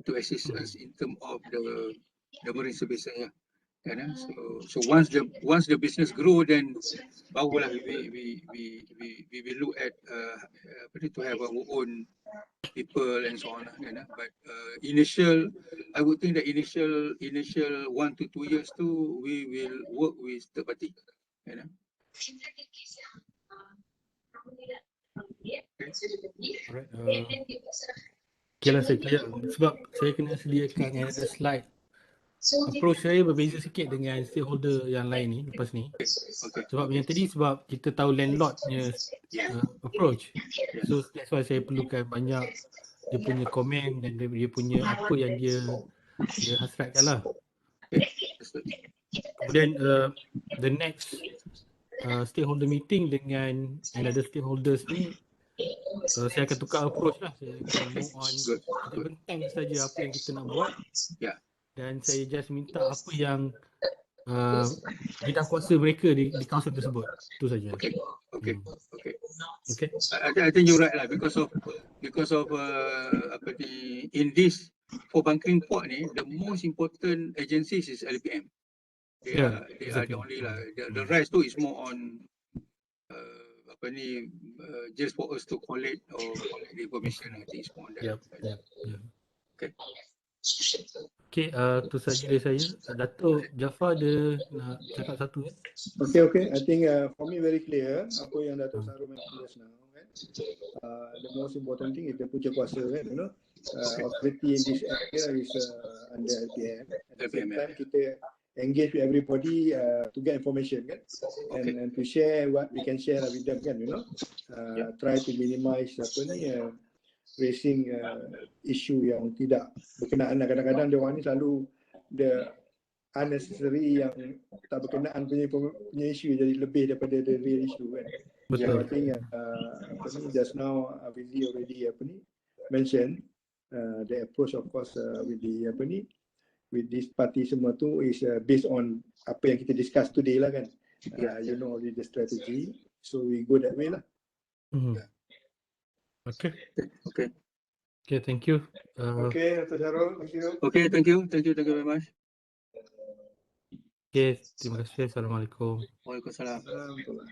to assist us in terms of the marine services. Yeah. So once the business grow, then barulah we will look at to have our own people and so on. But I would think that initial 1 to 2 years too, we will work with third party. Alright. Okay lah, saya clear sebab saya kena sediakan ada slide. Approach saya berbeza sikit dengan stakeholder yang lain ni lepas ni. Sebab yang tadi sebab kita tahu landlordnya approach. So that's why saya perlukan banyak dia punya komen dan dia punya apa yang dia hasratkan lah. Kemudian the next stakeholder meeting dengan another stakeholders ni, saya akan tukar approach lah. Saya akan move on, kita bentang saja apa yang kita nak buat. Dan saya just minta apa yang bidang kuasa mereka di kawasan tersebut. Itu saja. Okay. I think you're right lah, because of in this for bunkering port ni, the most important agencies is LPM. They are the only lah. The rest tu is more on just for us to collect the information. I think it's more on that. Yeah. Okay. Okay, tu saja dari saya. Dato' Jaafar ada nak cakap satu kan? Okay. I think for me very clear apa yang Datuk Sarul mention just now kan. The most important thing is the puja kuasa kan, you know. Authority in this area is under LPM. At the same time kita engage with everybody to get information kan, and to share what we can share with them kan, you know. Try to minimize raising issue yang tidak berkenaan. Kadang-kadang dia orang ni selalu the unnecessary yang tak berkenaan punya isu jadi lebih daripada the real issue kan. Betul. So I think just now Avizi already mention the approach of course with the with this party semua tu is based on apa yang kita discuss today lah kan. You know already the strategy, so we go that way lah. Okay, Okay. thank you. Okay, Dr. Syarul, thank you. Okay, thank you very much. Okay, terima kasih. Assalamualaikum. Waalaikumsalam. Alhamdulillah.